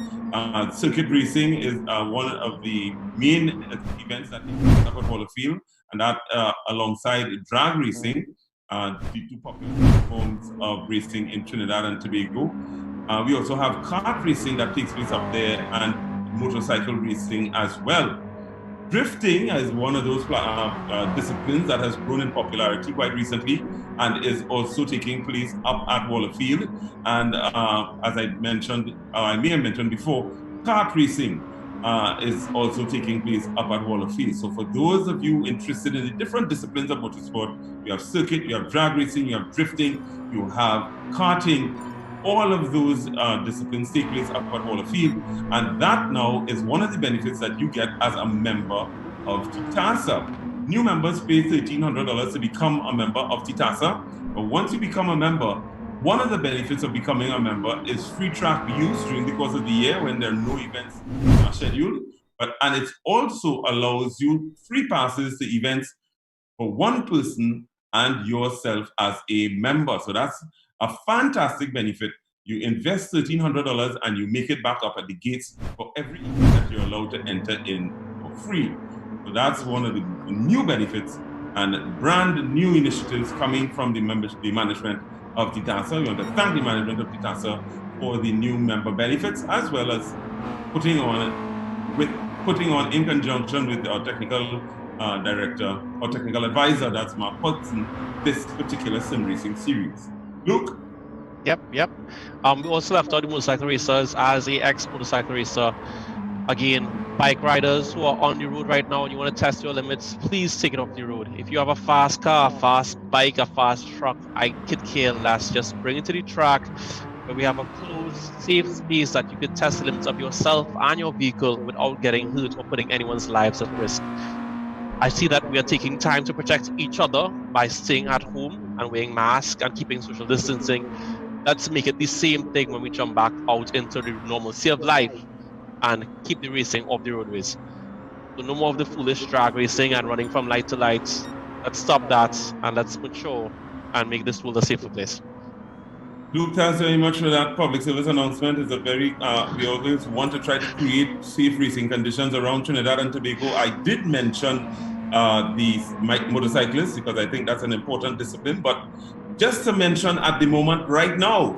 Circuit racing is one of the main events that takes place up at Wallafield, and that alongside drag racing, the two popular forms of racing in Trinidad and Tobago. We also have kart racing that takes place up there, and motorcycle racing as well. Drifting is one of those disciplines that has grown in popularity quite recently and is also taking place up at Wallafield. And as I mentioned, I may have mentioned before, kart racing is also taking place up at Wallafield. So for those of you interested in the different disciplines of motorsport, you have circuit, you have drag racing, you have drifting, you have karting. All of those disciplines take place up at Wallafield, and that now is one of the benefits that you get as a member of TTASA. New members pay $1,300 to become a member of TTASA, but once you become a member, one of the benefits of becoming a member is free track use during the course of the year when there are no events scheduled, and it also allows you free passes to events for one person and yourself as a member. So that's a fantastic benefit. You invest $1,300 and you make it back up at the gates for every event that you're allowed to enter in for free. So that's one of the new benefits and brand new initiatives coming from the management of TTASA. We want to thank the management of TTASA for the new member benefits, as well as putting on in conjunction with our technical director or technical advisor, that's Mark Hudson, this particular sim racing series. Luke? Yep. We also left out the motorcycle racers. As a ex-motorcycle racer, again, bike riders who are on the road right now and you want to test your limits, please take it off the road. If you have a fast car, a fast bike, a fast truck, I could care less. Just bring it to the track where we have a closed, safe space that you can test the limits of yourself and your vehicle without getting hurt or putting anyone's lives at risk. I see that we are taking time to protect each other by staying at home and wearing masks and keeping social distancing. Let's make it the same thing when we jump back out into the normalcy of life and keep the racing off the roadways. So no more of the foolish drag racing and running from light to light. Let's stop that and let's mature and make this world a safer place. Luke, thanks very much for that public service announcement. It's a very, we always want to try to create safe racing conditions around Trinidad and Tobago. I did mention the motorcyclists because I think that's an important discipline, but just to mention at the moment right now,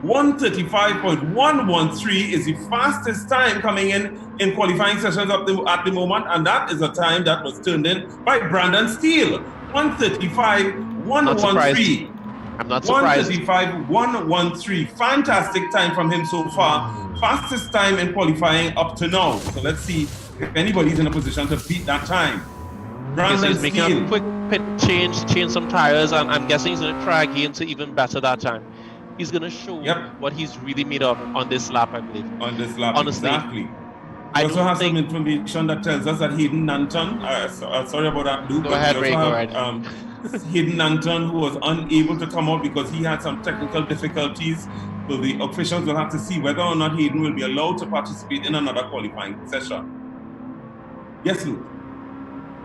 1:35.113 is the fastest time coming in qualifying sessions at the moment, and that is a time that was turned in by Brandon Steele. 1:35.113 113. I'm not surprised. 135, 113. Fantastic time from him so far. Fastest time in qualifying up to now. So let's see if anybody's in a position to beat that time. Okay, so he's making Steele. a quick pit change some tires, and I'm guessing he's going to try again to even better that time. He's going to show what he's really made of on this lap, I believe. On this lap, honestly, exactly. We also have some information that tells us that Hayden Nanton, sorry about that, Luke. Go ahead, Ray, go ahead. Hayden Nanton, who was unable to come out because he had some technical difficulties. So the officials will have to see whether or not Hayden will be allowed to participate in another qualifying session. Yes, Luke.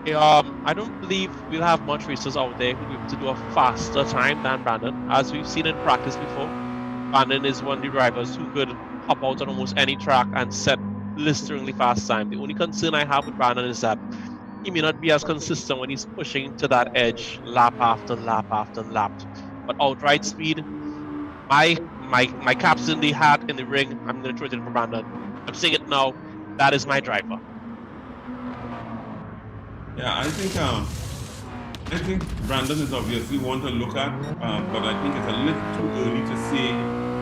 I don't believe we'll have much racers out there who will be able to do a faster time than Brandon. As we've seen in practice before, Brandon is one of the drivers who could hop out on almost any track and set blisteringly fast time. The only concern I have with Brandon is that he may not be as consistent when he's pushing to that edge lap after lap after lap. But outright speed, my cap's in the hat, in the ring, I'm going to throw it in for Brandon. I'm saying it now, that is my driver. Yeah, I think Brandon is obviously one to look at, but I think it's a little too early to say,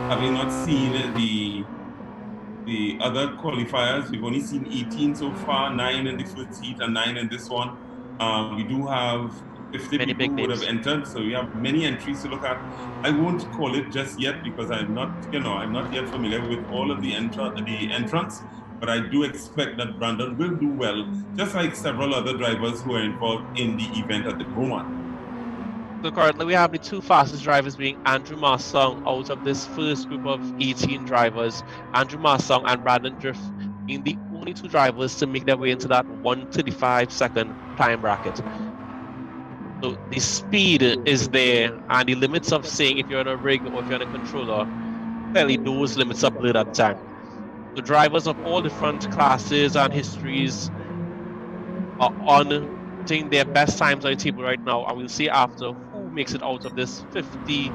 having not seen the other qualifiers. We've only seen 18 so far, 9 in the first heat and 9 in this one. We do have 50 people who would have entered, so we have many entries to look at. I won't call it just yet because I'm not yet familiar with all of the entrants. But I do expect that Brandon will do well, just like several other drivers who are involved in the event at the moment. So currently we have the two fastest drivers being Andrew Marsong out of this first group of 18 drivers. Andrew Marsong and Brandon Drift being the only two drivers to make their way into that 1:35-second time bracket. So the speed is there, and the limits of saying if you're in a rig or if you're in a controller, clearly those limits are blurred at the time. The drivers of all different classes and histories are on their best times on the table right now, and we'll see after who makes it out of this 50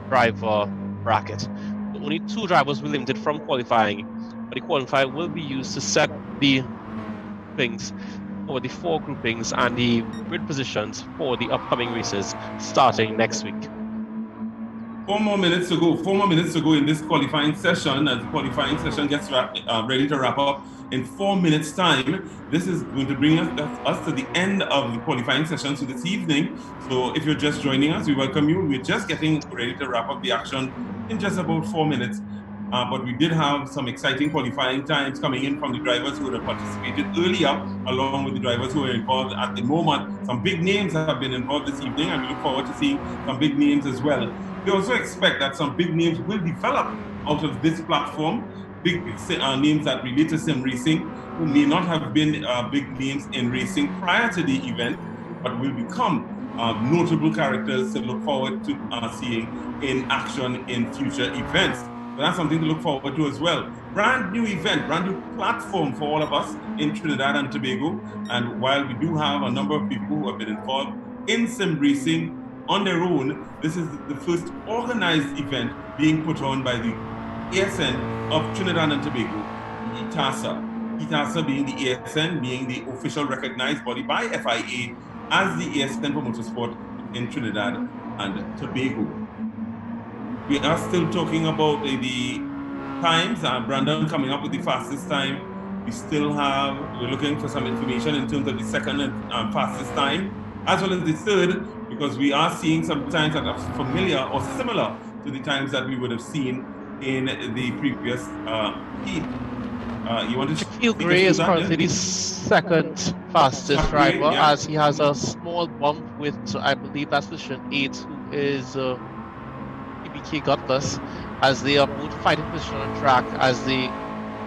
driver bracket. The only two drivers will be limited from qualifying, but the qualifier will be used to set the things or the 4 groupings and the grid positions for the upcoming races starting next week. 4 more minutes to go. 4 more minutes to go in this qualifying session. As the qualifying session gets ready to wrap up in 4 minutes' time, this is going to bring us to the end of the qualifying session for this evening. So if you're just joining us, we welcome you. We're just getting ready to wrap up the action in just about 4 minutes. But we did have some exciting qualifying times coming in from the drivers who have participated earlier, along with the drivers who are involved at the moment. Some big names have been involved this evening, and we look forward to seeing some big names as well. We also expect that some big names will develop out of this platform, big names that relate to sim racing, who may not have been big names in racing prior to the event, but will become notable characters to look forward to seeing in action in future events. So that's something to look forward to as well. Brand new event, brand new platform for all of us in Trinidad and Tobago. And while we do have a number of people who have been involved in sim racing on their own, this is the first organized event being put on by the ASN of Trinidad and Tobago, TTASA. TTASA being the ASN, being the official recognized body by FIA as the ASN for motorsport in Trinidad and Tobago. We are still talking about the times. Brandon coming up with the fastest time. We're looking for some information in terms of the second and fastest time, as well as the third, because we are seeing some times that are familiar or similar to the times that we would have seen in the previous heat. You want to Shaquille Gray is currently the second fastest driver, as he has a small bump with, I believe that's position 8, who is PBK Gutless, as they are both fighting position on track, as they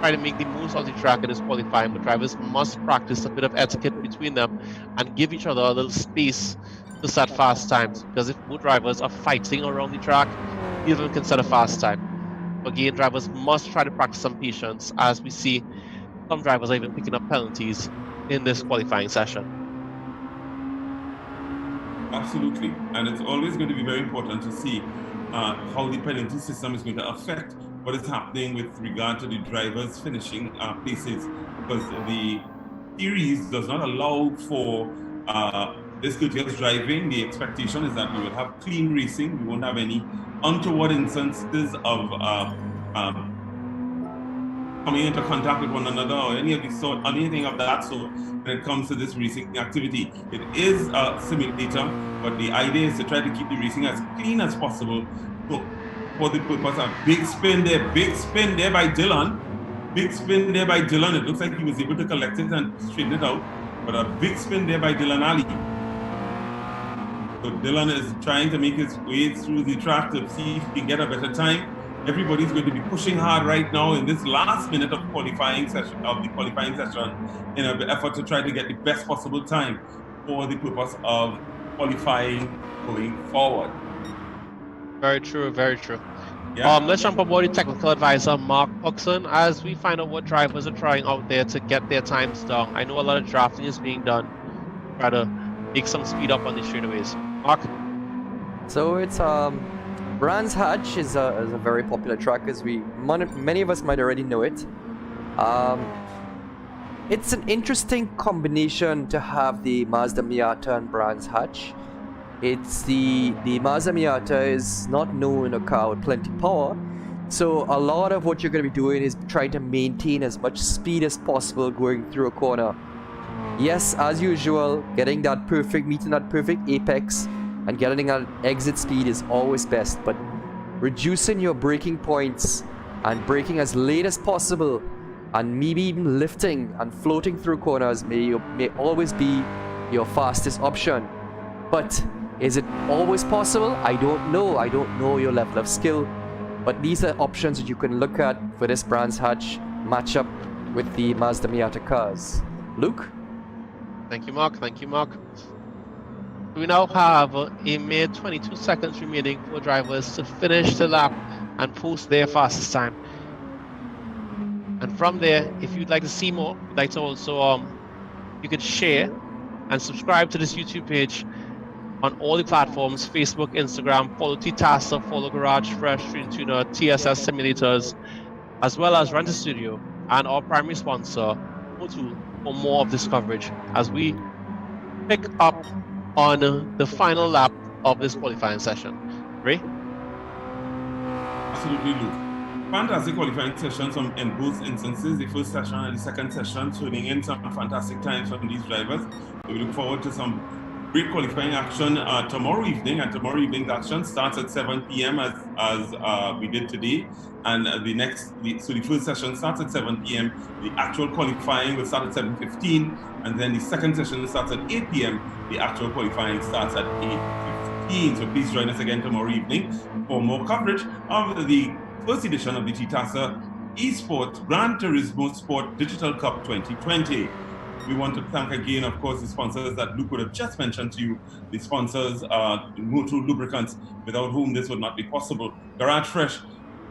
try to make the most of the track in this qualifying. But drivers must practice a bit of etiquette between them and give each other a little space to set fast times, because if both drivers are fighting around the track, either of them can set a fast time. Again, drivers must try to practice some patience, as we see some drivers are even picking up penalties in this qualifying session. Absolutely, and it's always going to be very important to see how the penalty system is going to affect what is happening with regard to the drivers finishing places, because the series does not allow for this courteous driving, the expectation is that we will have clean racing. We won't have any untoward instances of coming into contact with one another or anything of that sort when it comes to this racing activity. It is a simulator, but the idea is to try to keep the racing as clean as possible. So for the purpose of big spin there by Dylan. Big spin there by Dylan. It looks like he was able to collect it and straighten it out. But a big spin there by Dylan Ali. So Dylan is trying to make his way through the track to see if he can get a better time. Everybody's going to be pushing hard right now in this last minute of the qualifying session in an effort to try to get the best possible time for the purpose of qualifying going forward. Very true, very true. Yeah. Let's jump aboard the technical advisor, Mark Puxon, as we find out what drivers are trying out there to get their times down. I know a lot of drafting is being done, try to make some speed up on the straightaways. Mark? So it's Brands Hatch is a very popular track, as many of us might already know it. It's an interesting combination to have the Mazda Miata and Brands Hatch. It's the Mazda Miata is not known a car with plenty power, so a lot of what you're going to be doing is trying to maintain as much speed as possible going through a corner. Yes, as usual, meeting that perfect apex and getting an exit speed is always best, but reducing your braking points and braking as late as possible and maybe even lifting and floating through corners may always be your fastest option. But is it always possible? I don't know. I don't know your level of skill, but these are options that you can look at for this Brands Hatch matchup with the Mazda Miata cars. Luke? Thank you, Mark. Thank you, Mark. We now have a mere 22 seconds remaining for drivers to finish the lap and post their fastest time. And from there, if you'd like to see more, you'd like to also you can share and subscribe to this YouTube page on all the platforms: Facebook, Instagram. Follow TTASA, follow Garage Fresh, Street Tuner, TSS Simulators, as well as Rent a Studio and our primary sponsor, Motul, for more of this coverage as we pick up on the final lap of this qualifying session. Ray? Absolutely, Luke. Fantastic qualifying sessions in both instances, the first session and the second session, tuning in some fantastic times from these drivers. We look forward to some great qualifying action tomorrow evening, and tomorrow evening's action starts at 7 p.m. as we did today, and so the first session starts at 7 p.m. The actual qualifying will start at 7:15, and then the second session starts at 8 p.m. The actual qualifying starts at 8:15. So please join us again tomorrow evening for more coverage of the first edition of the TTASA eSports Gran Turismo Sport Digital Cup 2020. We want to thank again, of course, the sponsors that Luke would have just mentioned to you. The sponsors are Motul Lubricants, without whom this would not be possible. Garage Fresh,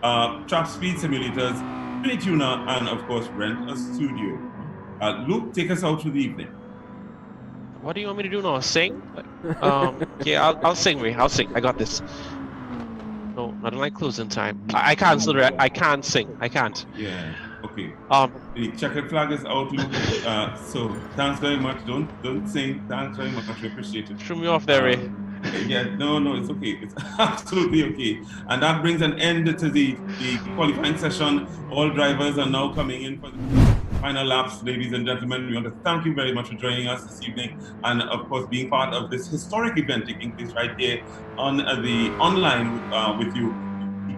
Trap Speed Simulators, Street Tuner, and of course, Rent a Studio. Luke, take us out for the evening. What do you want me to do now? Sing? Yeah, I'll sing, Ray. I'll sing. I got this. No, not in my closing time. I can't sing. I can't. Yeah. Okay. The checkered flag is out, Luke. So thanks very much. Don't sing. Thanks very much. We appreciate it. Threw me off there, Ray. Yeah. No, it's okay. It's absolutely okay. And that brings an end to the qualifying session. All drivers are now coming in for the final laps, ladies and gentlemen. We want to thank you very much for joining us this evening, and of course being part of this historic event taking place right here on the online with you,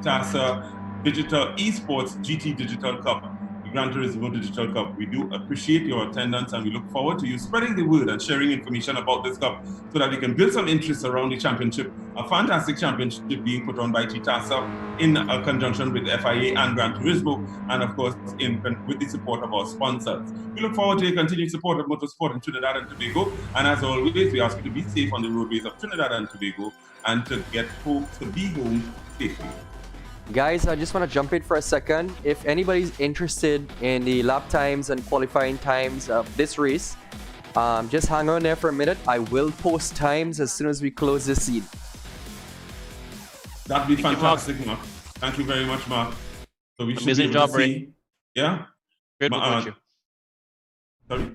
TTASA Digital eSports GT Digital Cup, the Gran Turismo Digital Cup. We do appreciate your attendance, and we look forward to you spreading the word and sharing information about this cup so that we can build some interest around the championship, a fantastic championship being put on by TTASA in conjunction with FIA and Gran Turismo, and of course with the support of our sponsors. We look forward to your continued support of motorsport in Trinidad and Tobago, and as always, we ask you to be safe on the roadways of Trinidad and Tobago and to get folks to be home safely. Guys, I just want to jump in for a second. If anybody's interested in the lap times and qualifying times of this race, just hang on there for a minute. I will post times as soon as we close this seed. That'd be fantastic, Mark. Thank you very much, Mark. So we amazing job, Ray. Yeah? Great work, you. Sorry?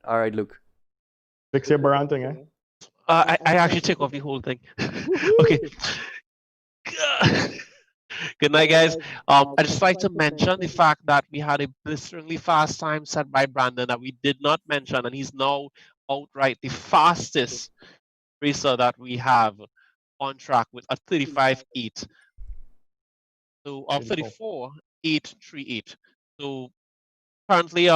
All right, Luke. Fix your baranting, eh? I actually take off the whole thing. Okay. Good night, guys. I'd just like to mention the fact that we had a blisteringly fast time set by Brandon that we did not mention, and he's now outright the fastest racer that we have on track with a 35.8. So 34.838. So currently,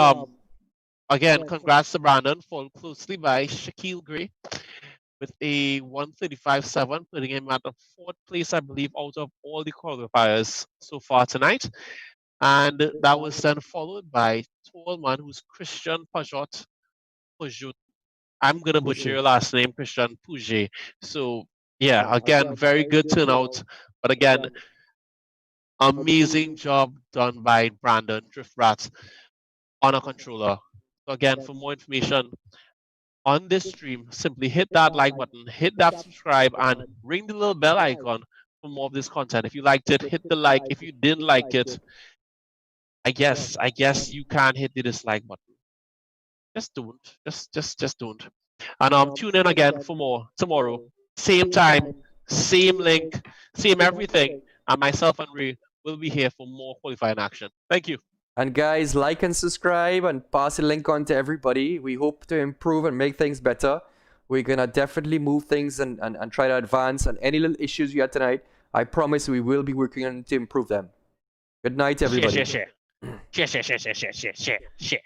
again, congrats to Brandon, followed closely by Shaquille Gray with a 135.7, putting him at the 4th place, I believe, out of all the qualifiers so far tonight. And that was then followed by tall man who's Christian Pajot. I'm going to butcher your last name, Christian Puget. So, yeah, again, very good turnout. But again, amazing job done by Brandon Driftrat on a controller. So again, for more information on this stream, simply hit that like button, hit that subscribe, and ring the little bell icon for more of this content. If you liked it, hit the like. If you didn't like it, I guess you can hit the dislike button. Just don't. Just don't. And tune in again for more tomorrow. Same time, same link, same everything. And myself and Ray will be here for more qualifying action. Thank you. And guys, like and subscribe and pass the link on to everybody. We hope to improve and make things better. We're gonna definitely move things and try to advance. And any little issues you had tonight, I promise we will be working on to improve them. Good night, everybody. Share. Share.